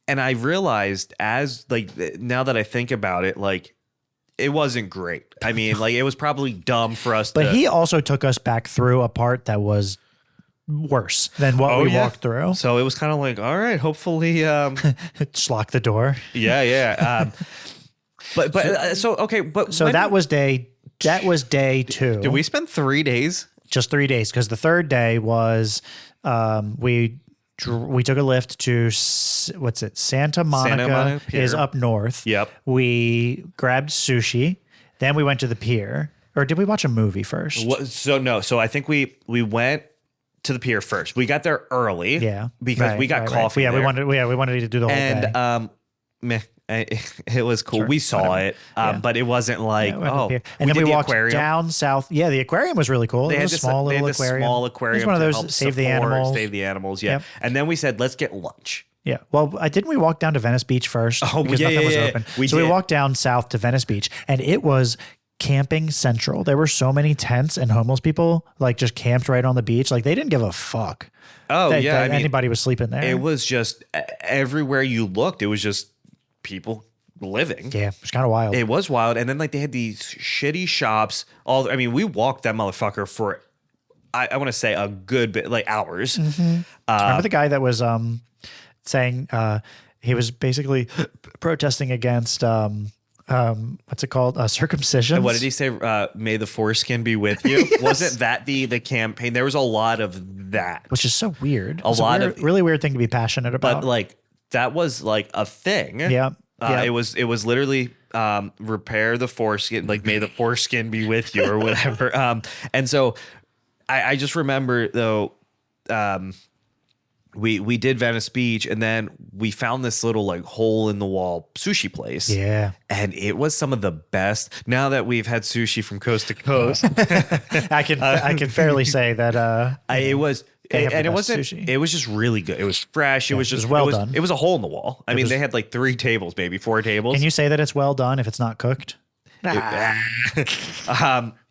S1: I realized now that I think about it, like it wasn't great. I mean, like it was probably dumb for us.
S2: But he also took us back through a part that was worse than what we walked through.
S1: So it was kind of like, all right, hopefully,
S2: just lock the door.
S1: Yeah. But
S2: that was day 2.
S1: Did we spend 3 days?
S2: Just 3 days, because the third day was we took a lift to Santa Monica is up north.
S1: Yep.
S2: We grabbed sushi, then we went to the pier. Or did we watch a movie first?
S1: So I think we went to the pier first. We got there early.
S2: Yeah.
S1: Because we got coffee.
S2: Yeah,
S1: there.
S2: we wanted to do the whole day.
S1: It was cool.
S2: Sure,
S1: we saw it, but it wasn't like,
S2: and then we walked down south. Yeah, the aquarium was really cool. It was a small little aquarium.
S1: Small aquarium.
S2: It was one of those save the animals.
S1: Yeah.
S2: Yep.
S1: And then we said, let's get lunch.
S2: Yeah. Well, didn't we walk down to Venice Beach first? Because nothing was open. We walked down south to Venice Beach, and it was camping central. There were so many tents and homeless people just camped right on the beach. Like they didn't give a fuck. That anybody was sleeping there.
S1: It was just everywhere you looked. It was just people living.
S2: Yeah, it was kind of wild.
S1: It was wild. And then they had these shitty shops. We walked that motherfucker for I want to say a good bit, hours.
S2: Mm-hmm. Remember the guy that was saying he was basically protesting against what's it called? Circumcision.
S1: What did he say? May the foreskin be with you. Yes. Wasn't that the campaign? There was a lot of that,
S2: which is so weird. Really weird thing to be passionate about.
S1: But that was a thing.
S2: Yeah.
S1: It was literally repair the foreskin, may the foreskin be with you or whatever. And so I just remember though, we did Venice Beach and then we found this little hole in the wall sushi place.
S2: Yeah.
S1: And it was some of the best. Now that we've had sushi from coast to coast,
S2: I can fairly say that They have the
S1: and it
S2: best
S1: wasn't.
S2: sushi.
S1: It was just really good. It was fresh. It was just
S2: well done.
S1: It was a hole in the wall. I mean, they had like 3 tables, maybe 4 tables.
S2: Can you say that it's well done if it's not cooked?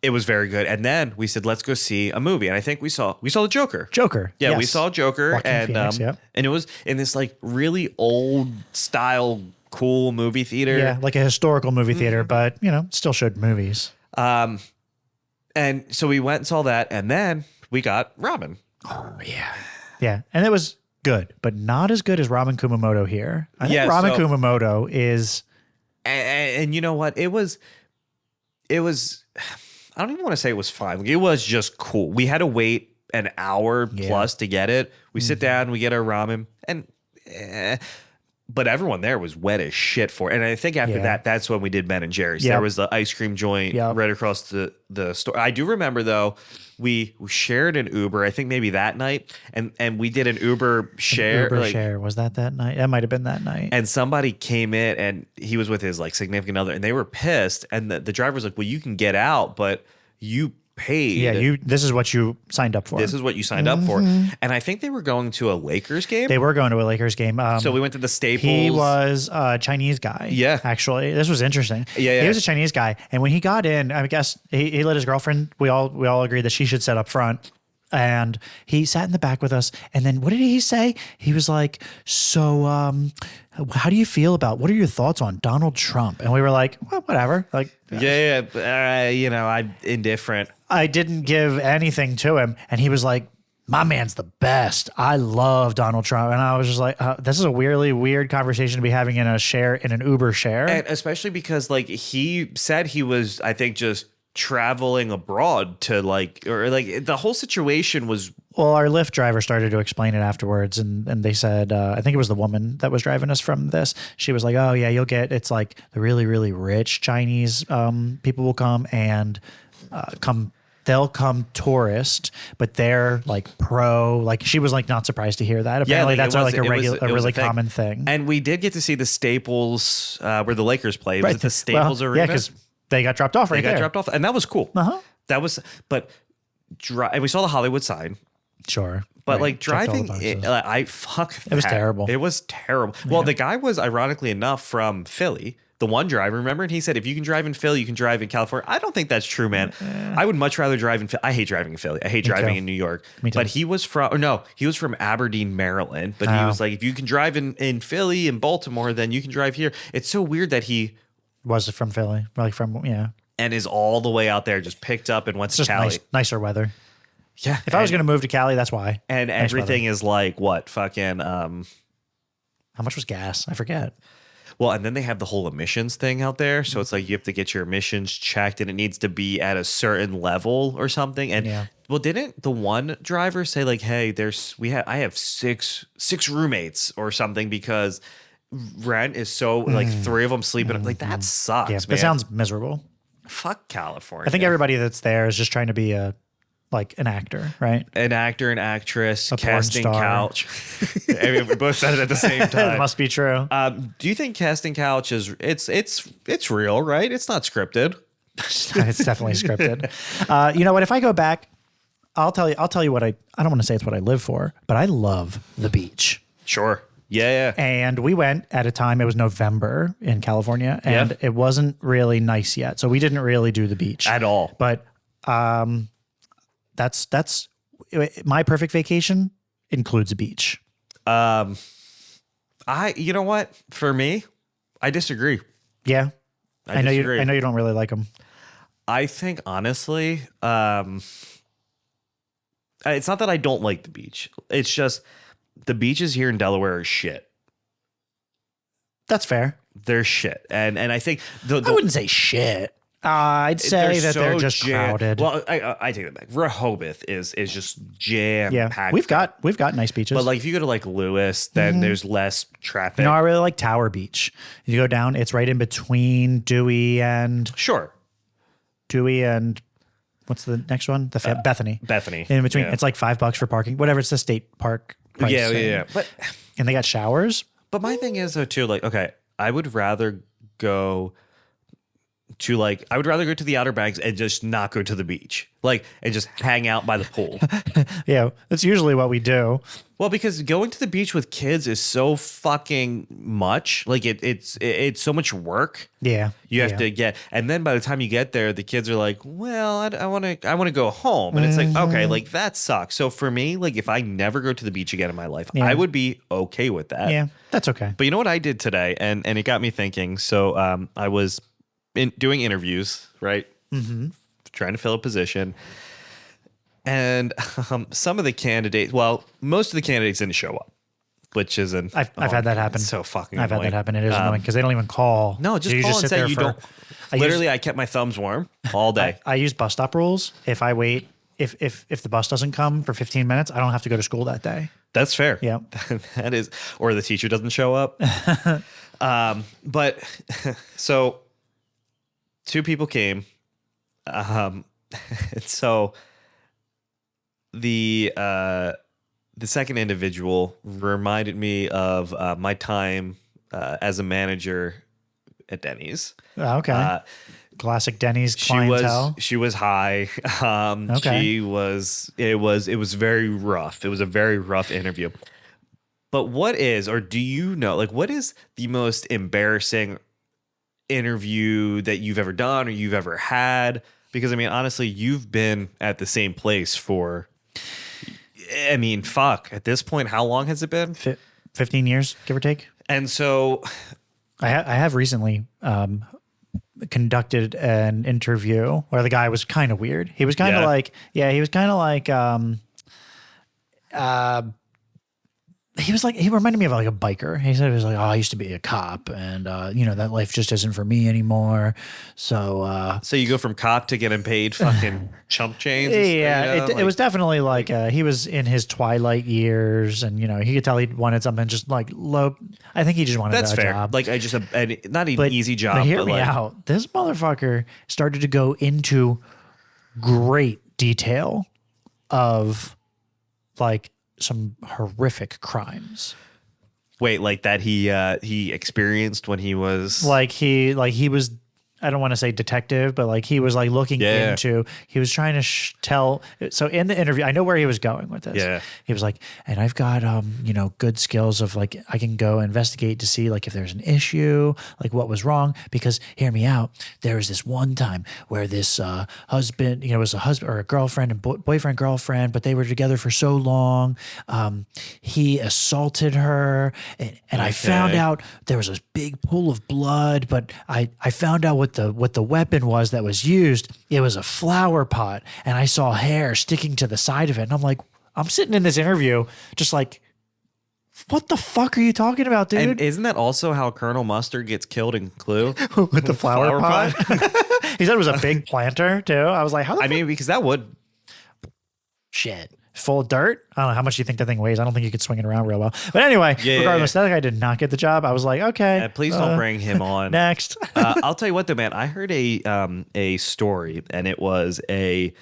S1: It was very good. And then we said, let's go see a movie. And I think we saw the Joker.
S2: Joker.
S1: Yeah,
S2: yes.
S1: we saw Joker,
S2: Joaquin
S1: and
S2: Phoenix, yep.
S1: and it was in this like really old style, cool movie theater.
S2: Yeah, like a historical movie theater, but still showed movies.
S1: And so we went and saw that, and then we got ramen.
S2: Oh yeah, yeah, and it was good, but not as good as ramen Kumamoto here. I think ramen Kumamoto is,
S1: and you know what? It was. I don't even want to say it was fine. Like, it was just cool. We had to wait an hour plus to get it. We sit down, we get our ramen, and but everyone there was wet as shit for it. And I think after that, that's when we did Ben and Jerry's. There was the ice cream joint right across the store. I do remember though, we shared an Uber, I think maybe that night, and we did an Uber share.
S2: Share. Was that night? That might have been that night.
S1: And somebody came in and he was with his like significant other, and they were pissed. And the driver was like, well, you can get out, but you paid.
S2: Yeah, this is what you signed up for.
S1: This is what you signed up for. And I think they were going to a Lakers game.
S2: They were going to a Lakers game.
S1: So we went to the Staples.
S2: He was a Chinese guy.
S1: Yeah.
S2: Actually, this was interesting.
S1: Yeah.
S2: He was a Chinese guy. And when he got in, I guess he let his girlfriend, we all agreed that she should sit up front. And he sat in the back with us. And then what did he say? He was like, so how do you feel about, what are your thoughts on Donald Trump? And we were like, well, whatever. Like,
S1: I'm indifferent.
S2: I didn't give anything to him. And he was like, my man's the best. I love Donald Trump. And I was just like, this is a weirdly weird conversation to be having in an Uber share.
S1: And especially because like he said he was, I think, just traveling abroad to the whole situation was.
S2: Well, our Lyft driver started to explain it afterwards, and they said, I think it was the woman that was driving us from this. She was like, oh yeah, it's like the really, really rich Chinese people will come and they'll come tourist, but they're like pro, like she was like not surprised to hear that. Apparently that's a really common thing.
S1: And we did get to see the Staples where the Lakers play. Was it the Staples Arena?
S2: Yeah, because they got dropped off
S1: and that was cool. That was, and we saw the Hollywood sign.
S2: Sure.
S1: But like driving, it was
S2: terrible.
S1: It was terrible. Well, the guy was ironically enough from Philly, the one driver, remember? And he said, if you can drive in Philly, you can drive in California. I don't think that's true, man. I would much rather drive in Philly. I hate driving in Philly. I hate driving in New York. But he was from Aberdeen, Maryland. But he was like, if you can drive in Philly and Baltimore, then you can drive here. It's so weird that he
S2: was from Philly,
S1: and is all the way out there, just picked up and went to Cali.
S2: Nicer weather.
S1: Yeah.
S2: If I was going to move to Cali, that's why.
S1: And everything is like what? Fucking
S2: how much was gas? I forget.
S1: Well, and then they have the whole emissions thing out there. So it's like you have to get your emissions checked and it needs to be at a certain level or something. And well, didn't the one driver say like, hey, I have six roommates or something because rent is so like 3 of them sleeping. Like that sucks. Yeah,
S2: that sounds miserable.
S1: Fuck California.
S2: I think everybody that's there is just trying to be an actor, right?
S1: An actor, an actress,
S2: a
S1: casting couch. I mean, we both said it at the same time.
S2: It must be true.
S1: Do you think casting couch is it's real, right? It's not scripted.
S2: It's definitely scripted. You know what? If I go back, I'll tell you what I don't want to say it's what I live for, but I love the beach.
S1: Sure. Yeah.
S2: And we went at a time, it was November in California, and it wasn't really nice yet. So we didn't really do the beach
S1: at all.
S2: But that's my perfect vacation includes a beach.
S1: You know what? For me, I disagree.
S2: Yeah. I know you don't really like them.
S1: I think honestly, it's not that I don't like the beach. It's just the beaches here in Delaware are shit.
S2: That's fair.
S1: They're shit. And I think
S2: I wouldn't say shit. I'd say that they're just crowded.
S1: Well, I take it back. Rehoboth is just jam packed.
S2: We've got nice beaches.
S1: But like if you go to like Lewis, then there's less traffic.
S2: I really like Tower Beach. If you go down, it's right in between Dewey and what's the next one? Bethany.
S1: Bethany.
S2: In between, it's like $5 for parking. Whatever, it's the state park price.
S1: Yeah.
S2: And they got showers.
S1: But my thing is though too, like, okay, I would rather go to like, I would rather go to the Outer Banks and just not go to the beach, like, and just hang out by the pool.
S2: Yeah, that's usually what we do.
S1: Well, because going to the beach with kids is so fucking much. Like it's so much work.
S2: Yeah,
S1: You have to get, and then by the time you get there, the kids are like, "Well, I want to go home," and it's like, okay, like that sucks. So for me, like if I never go to the beach again in my life, I would be okay with that.
S2: Yeah, that's okay.
S1: But you know what I did today, and it got me thinking. So I was doing interviews, right? Mm-hmm. Trying to fill a position. And some of the candidates, well, most of the candidates didn't show up, which isn't.
S2: I've had that happen.
S1: It's so fucking
S2: I've
S1: annoying.
S2: had that happen. It is annoying because they don't even call.
S1: No, just
S2: You
S1: call and
S2: sit
S1: say
S2: there
S1: you
S2: for-
S1: don't. Literally, I kept my thumbs warm all day.
S2: I use bus stop rules. If I wait, if the bus doesn't come for 15 minutes, I don't have to go to school that day.
S1: That's fair.
S2: Yeah.
S1: That is, or the teacher doesn't show up. But so 2 people came. So the second individual reminded me of my time as a manager at Denny's.
S2: Okay. Classic Denny's clientele.
S1: She was high.
S2: Okay.
S1: It was very rough. It was a very rough interview. But what is, or do you know, like what is the most embarrassing interview that you've ever done or you've ever had? Because I mean, honestly, you've been at the same place for, I mean, fuck, at this point, how long has it been?
S2: 15 years, give or take.
S1: And so
S2: I have recently conducted an interview where the guy was kind of weird. He was kind of he was kind of like, he reminded me of like a biker. He said he was like, "Oh, I used to be a cop, and that life just isn't for me anymore." So
S1: you go from cop to getting paid fucking chump chains. And
S2: it was definitely like he was in his twilight years, and he could tell he wanted something just like low. I think he just wanted
S1: that's
S2: a
S1: fair.
S2: job.
S1: Like I just not an easy job.
S2: But hear
S1: but
S2: me
S1: like,
S2: out. This motherfucker started to go into great detail of like some horrific crimes.
S1: Wait, like that he experienced when he was
S2: Like he was, I don't want to say detective, but like he was like looking into, he was trying to tell. So in the interview, I know where he was going with this.
S1: Yeah.
S2: He was like, and I've got, good skills of like, I can go investigate to see like if there's an issue, like what was wrong, because hear me out. There was this one time where this husband, it was a husband or a girlfriend and boyfriend, girlfriend, but they were together for so long. He assaulted her and I found out there was a big pool of blood, but I found out what the weapon was that was used. It was a flower pot, and I saw hair sticking to the side of it. And I'm like, I'm sitting in this interview, just like, what the fuck are you talking about, dude?
S1: And isn't that also how Colonel Mustard gets killed in Clue?
S2: With the flower pot? He said it was a big planter too. I was like, how the fuck?
S1: mean, because that would
S2: Shit. Full of dirt. I don't know how much you think that thing weighs. I don't think you could swing it around real well. But anyway, regardless, that guy did not get the job. I was like, okay.
S1: please don't bring him on.
S2: Next.
S1: I'll tell you what, though, man. I heard a story, and it was a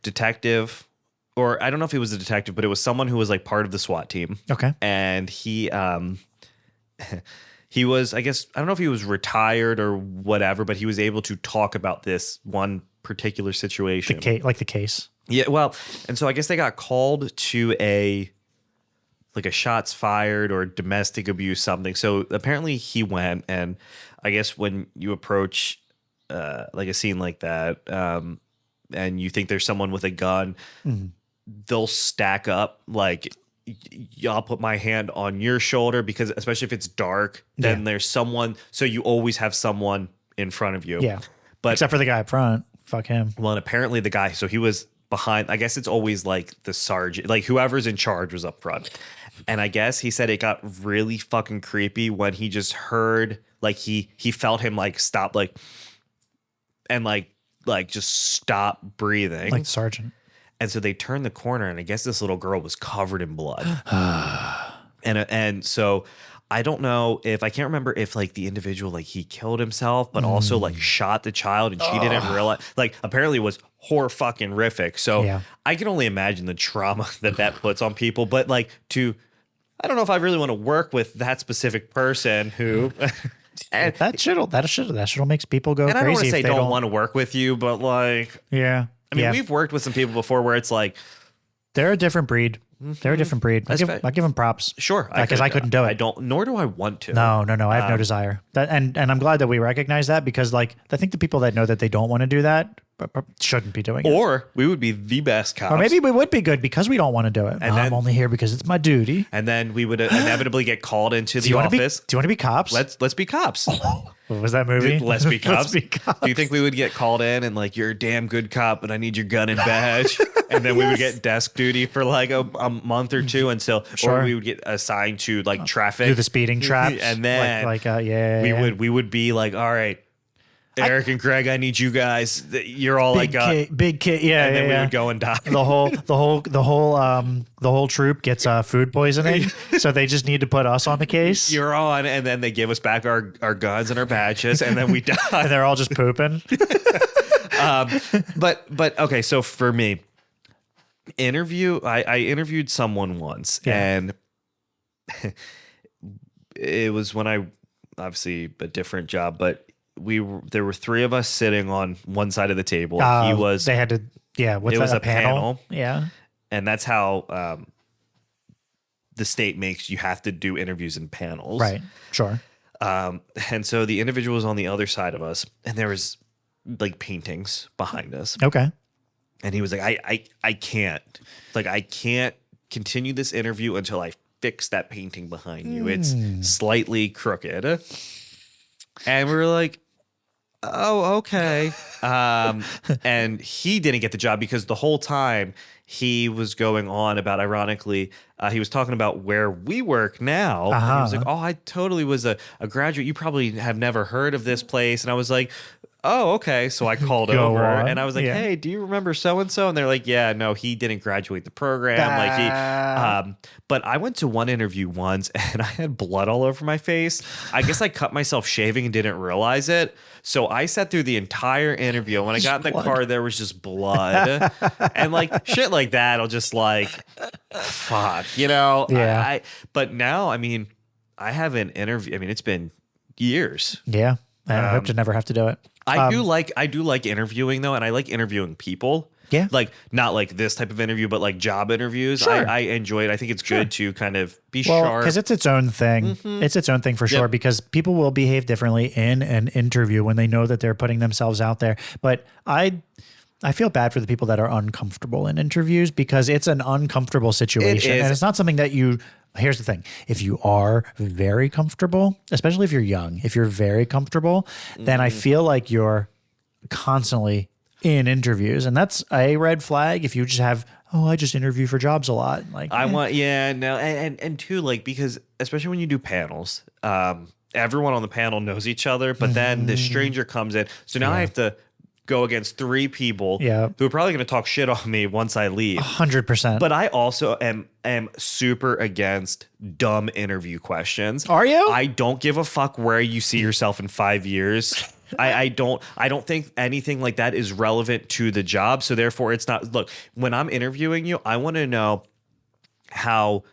S1: detective, or I don't know if he was a detective, but it was someone who was like part of the SWAT team.
S2: Okay.
S1: And he was, I guess, I don't know if he was retired or whatever, but he was able to talk about this one particular situation.
S2: The case.
S1: Yeah, well, and so I guess they got called to a shots fired or domestic abuse something. So apparently he went, and I guess when you approach like a scene like that, and you think there's someone with a gun, they'll stack up like, I'll put my hand on your shoulder, because especially if it's dark, then there's someone. So you always have someone in front of you.
S2: Yeah.
S1: But
S2: except for the guy up front. Fuck him.
S1: Well, and apparently the guy, so he was behind, I guess it's always like the sergeant, like whoever's in charge was up front. And I guess he said it got really fucking creepy when he just heard, like he felt him like stop, like, and like just stop breathing.
S2: Like the sergeant.
S1: And so they turned the corner, and I guess this little girl was covered in blood. And so I don't know if, I can't remember if like the individual, like he killed himself, but also like shot the child, and she didn't realize, like apparently it was fucking horrific. So I can only imagine the trauma that puts on people, but like I don't know if I really want to work with that specific person who And
S2: that'll makes people go
S1: and
S2: crazy.
S1: I don't want to
S2: if
S1: say
S2: they
S1: don't want to work with you, but like,
S2: Yeah.
S1: I mean, we've worked with some people before where it's like,
S2: they're a different breed. They're a different breed. I give them props.
S1: sure,
S2: Because I couldn't do it.
S1: I don't, nor do I want to.
S2: No. I have no desire. And I'm glad that we recognize that, because like I think the people that know that they don't want to do that shouldn't be doing it.
S1: Or we would be the best cops.
S2: Or maybe we would be good because we don't want to do it. I'm only here because it's my duty.
S1: And then we would inevitably get called into the office.
S2: Do you want to be cops?
S1: Let's be cops.
S2: What was that movie?
S1: Let's be cops.
S2: Let's be cops.
S1: Do you think we would get called in and like, you're a damn good cop, but I need your gun and badge? And then we would get desk duty for like a month or two until, or we would get assigned to like traffic.
S2: Do the speeding traps.
S1: And then we would be like, all right, Eric and Greg, I need you guys. You're all
S2: big kid. Yeah.
S1: And then we would go and die.
S2: The whole troop gets food poisoning. So they just need to put us on the case.
S1: You're on. And then they give us back our guns and our badges, and then we die.
S2: And they're all just pooping.
S1: But okay. So for me, I interviewed someone once, and it was when I, obviously a different job, but there were three of us sitting on one side of the table.
S2: They had to, what's
S1: it
S2: that,
S1: was a
S2: panel?
S1: Yeah. And that's how the state makes you have to do interviews in panels.
S2: Right. Sure.
S1: And so the individual was on the other side of us, and there was like paintings behind us.
S2: Okay.
S1: And he was like, I can't continue this interview until I fix that painting behind you. It's slightly crooked. And we were like, oh, okay. And he didn't get the job because the whole time he was going on about, ironically, he was talking about where we work now. And he was like, oh, I totally was a graduate. You probably have never heard of this place. And I was like, oh, okay. So I called over and I was like, hey, do you remember so-and-so? And they're like, yeah, no, he didn't graduate the program. But I went to one interview once and I had blood all over my face. I guess I cut myself shaving and didn't realize it. So I sat through the entire interview. When I got in the car, there was just blood and like shit like that. I'll just like, fuck,
S2: Yeah.
S1: But now, I mean, I have an interview. I mean, it's been years.
S2: Yeah. I hope to never have to do it.
S1: I do like interviewing though, and I like interviewing people.
S2: Yeah.
S1: Like not like this type of interview, but like job interviews.
S2: Sure.
S1: I enjoy it. I think it's good to kind of be sharp.
S2: Because it's its own thing. It's its own thing for sure, because people will behave differently in an interview when they know that they're putting themselves out there. But I feel bad for the people that are uncomfortable in interviews, because it's an uncomfortable situation. And it's not something that here's the thing. If you are very comfortable, especially if you're young, if you're very comfortable, then I feel like you're constantly in interviews. And that's a red flag. If you just have, I just interview for jobs a lot. Like
S1: and too, like, because especially when you do panels, everyone on the panel knows each other, but then the stranger comes in. So now I have to go against three people who are probably going to talk shit on me once I leave.
S2: 100%.
S1: But I also am super against dumb interview questions.
S2: Are you?
S1: I don't give a fuck where you see yourself in 5 years. I don't think anything like that is relevant to the job. So therefore it's not, look, when I'm interviewing you, I want to know how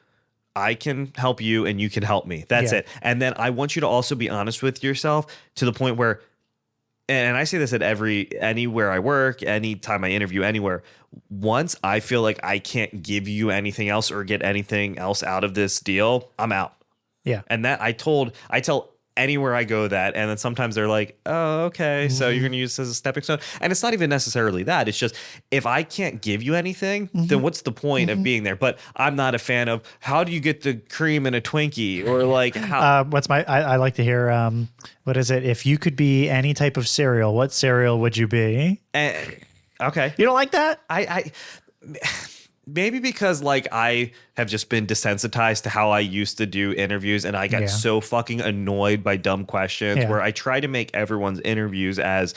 S1: I can help you and you can help me. That's it. And then I want you to also be honest with yourself to the point where, and I say this at anywhere I work, anytime I interview anywhere, once I feel like I can't give you anything else or get anything else out of this deal, I'm out.
S2: Yeah.
S1: And that I tell anywhere I go that, and then sometimes they're like, oh, okay, so you're going to use this as a stepping stone. And it's not even necessarily that. It's just, if I can't give you anything, then what's the point of being there? But I'm not a fan of, how do you get the cream in a Twinkie? Or like, how?
S2: I like to hear, what is it? If you could be any type of cereal, what cereal would you be?
S1: Okay.
S2: You don't like that?
S1: Maybe because like I have just been desensitized to how I used to do interviews, and I got so fucking annoyed by dumb questions where I try to make everyone's interviews as,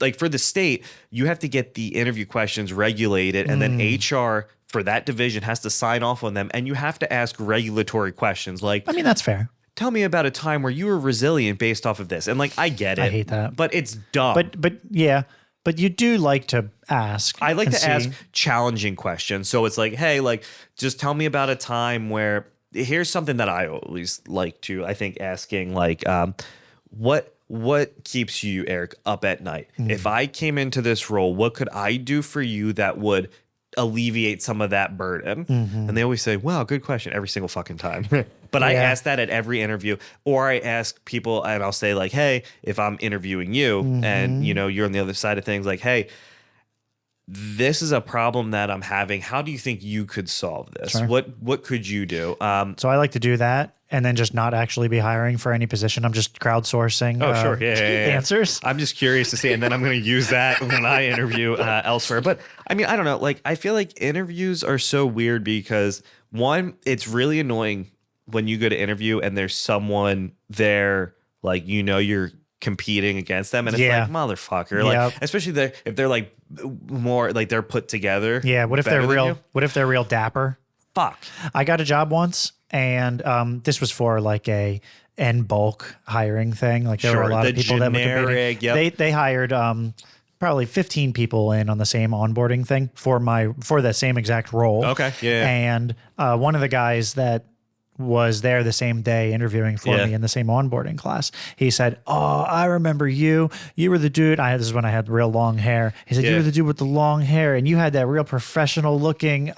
S1: like, for the state, you have to get the interview questions regulated, and then HR for that division has to sign off on them, and you have to ask regulatory questions. Like,
S2: I mean, that's fair.
S1: Tell me about a time where you were resilient based off of this. And like, I get it.
S2: I hate that.
S1: But it's dumb.
S2: But yeah. But you do like to ask.
S1: I like to ask challenging questions. So it's like, hey, like, just tell me about a time where, here's something that I always like to, I think, asking, like, what keeps you, Eric, up at night? If I came into this role, what could I do for you that would alleviate some of that burden? And they always say, wow, good question, every single fucking time. But I ask that at every interview, or I ask people and I'll say like, hey, if I'm interviewing you and you're on the other side of things, like, hey, this is a problem that I'm having. How do you think you could solve this? Sure. What could you do?
S2: So I like to do that and then just not actually be hiring for any position. I'm just crowdsourcing
S1: sure. Yeah.
S2: answers.
S1: I'm just curious to see, and then I'm going to use that when I interview elsewhere. But I mean, I don't know. Like, I feel like interviews are so weird because one, it's really annoying when you go to interview and there's someone there, like, you're competing against them, and it's like, motherfucker, like, especially if they're like more like they're put together.
S2: Yeah. What if they're real? What if they're real dapper?
S1: Fuck.
S2: I got a job once, and this was for like a en bulk hiring thing. Like there were a lot of people that were competing. They hired probably 15 people in on the same onboarding thing for the same exact role.
S1: Okay. Yeah.
S2: And one of the guys that was there the same day interviewing for me in the same onboarding class, he said, oh, I remember you. You were the dude. This is when I had real long hair. He said, you were the dude with the long hair, and you had that real professional looking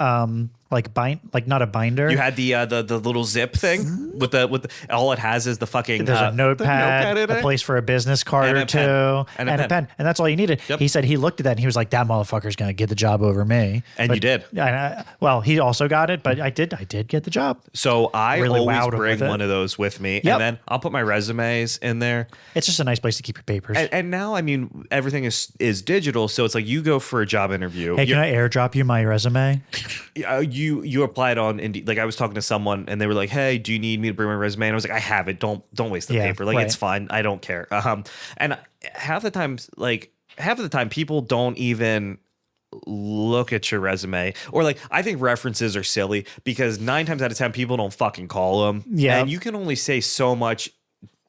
S2: like not a binder.
S1: You had the little zip thing with the all it has is the fucking
S2: there's a notepad, a place for a business card or two, and a pen, and that's all you needed. Yep. He said he looked at that and he was like, that motherfucker's gonna get the job over me.
S1: And you did.
S2: Well, he also got it, but I did get the job.
S1: So I really always bring one of those with me, and then I'll put my resumes in there.
S2: It's just a nice place to keep your papers.
S1: And now, I mean, everything is digital, so it's like you go for a job interview.
S2: Hey, can I airdrop you my resume?
S1: You applied on Indeed. Like, I was talking to someone and they were like, hey, do you need me to bring my resume? And I was like, I have it. Don't waste the paper. Like, it's fine. I don't care. And half the time people don't even look at your resume, or like, I think references are silly because 9 times out of 10 people don't fucking call them. Yeah. And you can only say so much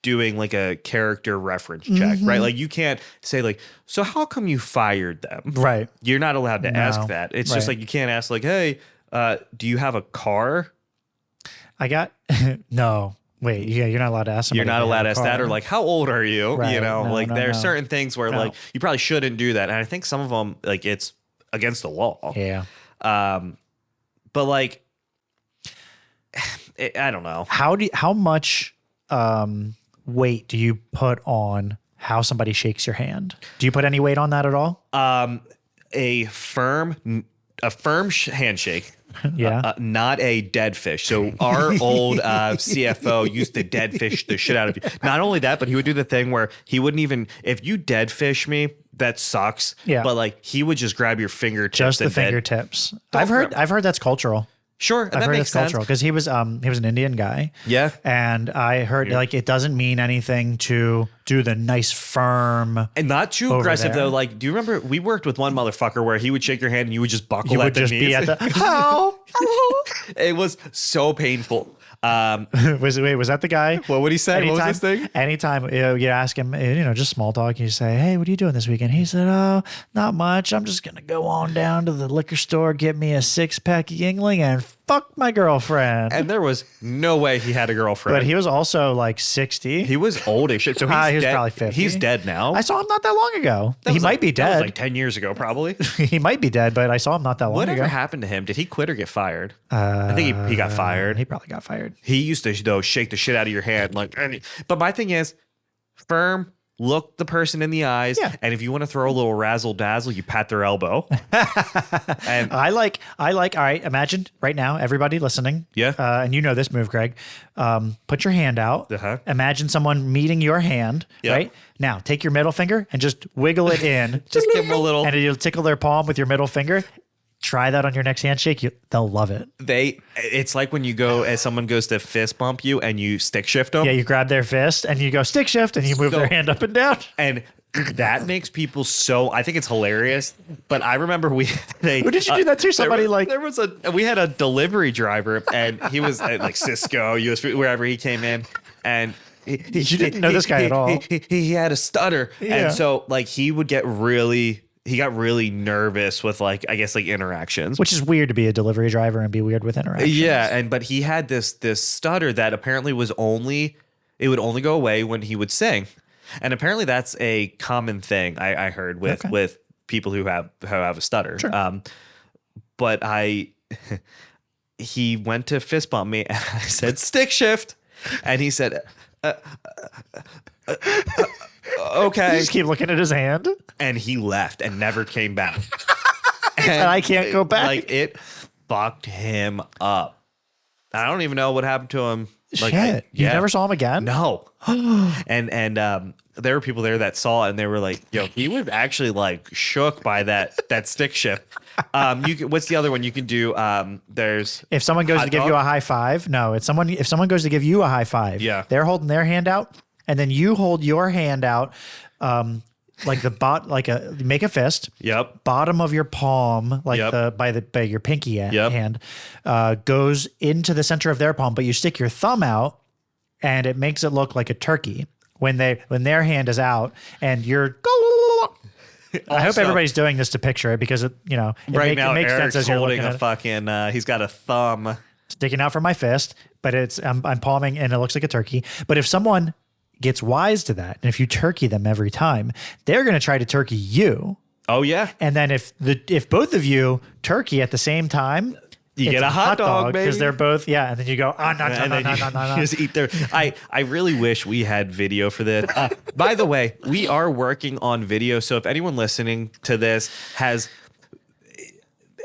S1: doing like a character reference check, right? Like, you can't say like, so how come you fired them?
S2: Right.
S1: You're not allowed to ask that. It's just like, you can't ask like, hey, do you have a car?
S2: I got no. Wait, you're not allowed to ask.
S1: You're not allowed to ask that, or like, how old are you?
S2: Right.
S1: There are certain things where like you probably shouldn't do that, and I think some of them, like, it's against the law.
S2: Yeah.
S1: But like, I don't know.
S2: How much weight do you put on how somebody shakes your hand? Do you put any weight on that at all?
S1: A firm handshake.
S2: Yeah.
S1: Not a dead fish. So our old CFO used to dead fish the shit out of you. Not only that, but he would do the thing where he wouldn't even, if you dead fish me, that sucks.
S2: Yeah.
S1: But like, he would just grab your fingertips.
S2: Just the fingertips. I've heard that's cultural.
S1: Sure,
S2: I've heard it's cultural because he was an Indian guy.
S1: Yeah,
S2: and I heard like it doesn't mean anything to do the nice firm
S1: and not too aggressive though. Like, do you remember we worked with one motherfucker where he would shake your hand and you would just buckle
S2: you
S1: at
S2: would
S1: the
S2: just
S1: knees.
S2: Be at the how?
S1: It was so painful.
S2: Was that the guy?
S1: What would he say? What was his thing?
S2: Anytime you ask him, just small talk, you say, hey, what are you doing this weekend? He said, oh, not much. I'm just going to go on down to the liquor store, get me a 6-pack of Yingling, and fuck my girlfriend.
S1: And there was no way he had a girlfriend.
S2: But he was also like 60.
S1: He was old as shit. So
S2: he was
S1: dead.
S2: probably 50.
S1: He's dead now.
S2: I saw him not that long ago. He might be dead.
S1: That was like 10 years ago, probably.
S2: He might be dead, but I saw him not that long ago.
S1: Whatever happened to him? Did he quit or get fired? I think he got fired.
S2: He probably got fired.
S1: He used to, though, shake the shit out of your hand. But my thing is, firm, look the person in the eyes, and if you want to throw a little razzle dazzle, you pat their elbow. And
S2: I like. All right, imagine right now, everybody listening.
S1: Yeah.
S2: And you know this move, Greg. Put your hand out.
S1: Uh-huh.
S2: Imagine someone meeting your hand.
S1: Yeah.
S2: Right now, take your middle finger and just wiggle it in.
S1: Just give them a little,
S2: and you'll tickle their palm with your middle finger. Try that on your next handshake. They'll love it.
S1: It's like when you go, as someone goes to fist bump you and you stick shift them.
S2: Yeah, you grab their fist and you go stick shift and you move their hand up and down.
S1: And that makes people I think it's hilarious. But I remember who did
S2: you do that to? Somebody
S1: we had a delivery driver and he was at like Cisco, US, wherever he came in, and
S2: you didn't know this guy at all.
S1: He had a stutter, and so like he got really nervous with like, I guess, like interactions,
S2: which is weird to be a delivery driver and be weird with interactions.
S1: Yeah. But he had this stutter that apparently was only, it would only go away when he would sing. And apparently that's a common thing I heard with people who have a stutter.
S2: Sure.
S1: But he went to fist bump me and I said, stick shift. And he said, okay.
S2: You just keep looking at his hand.
S1: And he left and never came back.
S2: And I can't go back.
S1: Like, it fucked him up. I don't even know what happened to him. Like,
S2: Shit. You never saw him again?
S1: No. and there were people there that saw it and they were like, yo, he was actually like shook by that stick shift. What's the other one you can do? There's
S2: if someone goes to give you a high five. No, if someone goes to give you a high five,
S1: yeah,
S2: they're holding their hand out and then you hold your hand out, like make a fist.
S1: Yep.
S2: Bottom of your palm, like
S1: Yep.
S2: by your pinky
S1: Yep.
S2: hand, goes into the center of their palm, but you stick your thumb out and it makes it look like a turkey when their hand is out and you're I hope everybody's doing this to picture it because it
S1: now
S2: makes
S1: Eric's
S2: sense as you're
S1: holding
S2: looking at
S1: a
S2: it.
S1: fucking he's got a thumb
S2: Sticking out from my fist, but I'm palming and it looks like a turkey. But if someone gets wise to that, and if you turkey them every time, they're going to try to turkey you.
S1: Oh yeah.
S2: And then if both of you turkey at the same time,
S1: you get a hot dog
S2: because
S1: baby.
S2: they're both and then you go no.
S1: Just eat their. I really wish we had video for this. By the way, we are working on video, so if anyone listening to this has.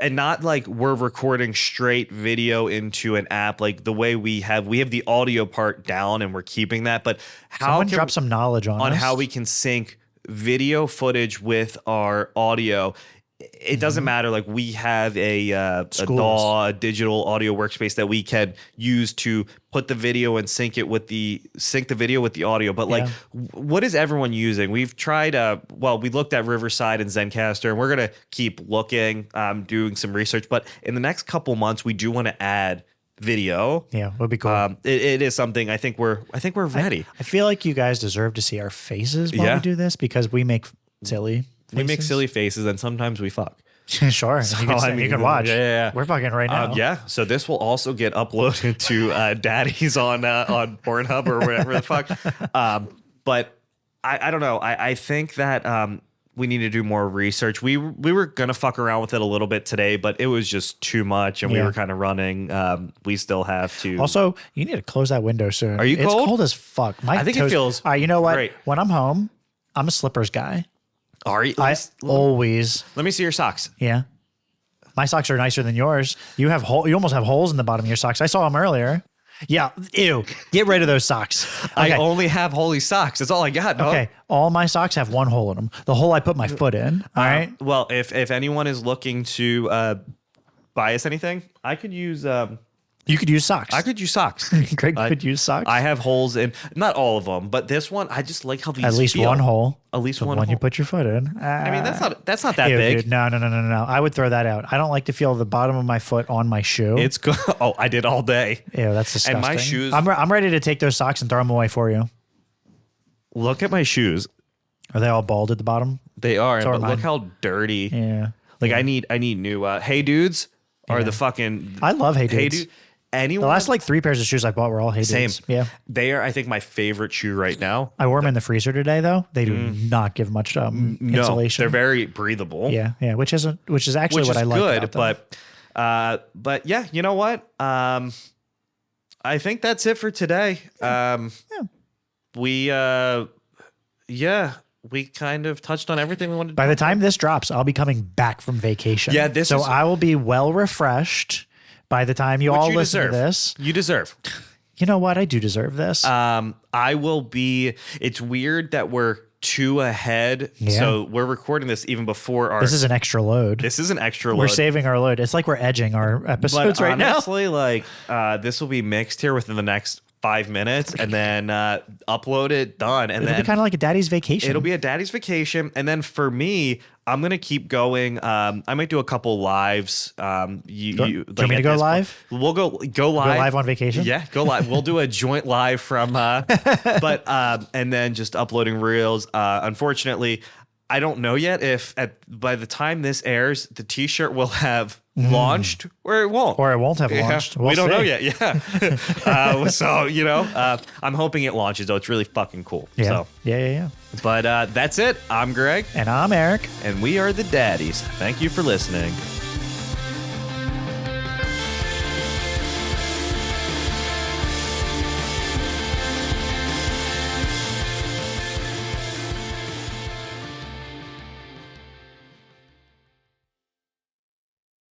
S1: And not like we're recording straight video into an app like the way we have the audio part down and we're keeping that. But
S2: Someone drop some knowledge on us.
S1: how we can sync video footage with our audio. It doesn't matter. Like we have a DAW, a digital audio workspace that we can use to put the video and sync the video with the audio. But like, what is everyone using? We've tried. We looked at Riverside and Zencaster, and we're gonna keep looking, doing some research. But in the next couple months, we do want to add video.
S2: Yeah, would be cool.
S1: It is something. I think we're ready.
S2: I feel like you guys deserve to see our faces while we do this because we make silly.
S1: We make silly faces and sometimes we fuck.
S2: Sure.
S1: So,
S2: you can watch.
S1: Yeah.
S2: We're fucking right now.
S1: Yeah. So this will also get uploaded to Daddy's on Pornhub or whatever the fuck. But I don't know. I think that we need to do more research. We were going to fuck around with it a little bit today, but it was just too much and we were kind of running. We still have to.
S2: Also, you need to close that window soon.
S1: Are you cold?
S2: It's cold as fuck.
S1: I think it feels
S2: All right, you know what?
S1: great.
S2: When I'm home, I'm a slippers guy.
S1: Are you?
S2: Always.
S1: Let me see your socks.
S2: Yeah. My socks are nicer than yours. You almost have holes in the bottom of your socks. I saw them earlier. Yeah. Ew. Get rid of those socks. Okay.
S1: I only have holy socks. That's all I got. Dog.
S2: Okay. All my socks have one hole in them. The hole I put my foot in. All right.
S1: Well, if anyone is looking to buy us anything, I could use.
S2: You could use socks.
S1: I could use socks.
S2: Greg could use socks.
S1: I have holes in not all of them, but this one I just like how these
S2: At least
S1: feel.
S2: one hole.
S1: At least
S2: the
S1: one
S2: one
S1: hole.
S2: you put your foot in.
S1: I mean, that's not that
S2: Ew,
S1: big.
S2: Dude. No. I would throw that out. I don't like to feel the bottom of my foot on my shoe.
S1: It's good. Oh, I did all day.
S2: Ew, that's disgusting.
S1: And my shoes.
S2: I'm ready to take those socks and throw them away for you.
S1: Look at my shoes.
S2: Are they all bald at the bottom?
S1: They are,
S2: So are
S1: but
S2: mine.
S1: look how dirty.
S2: Yeah.
S1: Like I need new. Hey dudes are the fucking.
S2: I love Hey Dudes.
S1: Hey dude. Anyone?
S2: The last like 3 pairs of shoes I bought were all Hey
S1: Same.
S2: Dudes. Yeah.
S1: They are, I think, my favorite shoe right now.
S2: I wore them in the freezer today though. They do not give much
S1: No,
S2: insulation.
S1: they're very breathable.
S2: Yeah, which is actually
S1: which
S2: what
S1: is
S2: I like
S1: good,
S2: about them.
S1: but yeah, you know what? I think that's it for today. We kind of touched on everything we wanted to
S2: By the time this drops, I'll be coming back from vacation.
S1: Yeah,
S2: so I will be well refreshed by the time you all listen to this.
S1: You deserve.
S2: You know what? I do deserve this.
S1: I will be. It's weird that we're 2 ahead.
S2: Yeah.
S1: So we're recording this even before our.
S2: This is an extra load.
S1: This is an extra load.
S2: We're saving our load. It's like we're edging our episodes
S1: but
S2: right now.
S1: honestly, like this will be mixed here within the next 5 minutes, and then upload it, done, and
S2: It'll
S1: then
S2: be kind of like a daddy's vacation.
S1: it'll be a daddy's vacation. And then for me, I'm gonna keep going. I might do a couple lives.
S2: Do you want
S1: like
S2: me to
S1: at
S2: go
S1: this
S2: live?
S1: point. We'll go live.
S2: Go live on vacation?
S1: Yeah, go live. We'll do a joint live from, and then just uploading reels. Unfortunately, I don't know yet if by the time this airs, the t-shirt will have launched or it won't.
S2: Or it won't have launched.
S1: We don't know yet. Yeah. So, I'm hoping it launches, though. It's really fucking cool.
S2: Yeah.
S1: So,
S2: Yeah.
S1: but that's it. I'm Greg.
S2: And I'm Eric.
S1: And we are the Daddies. Thank you for listening.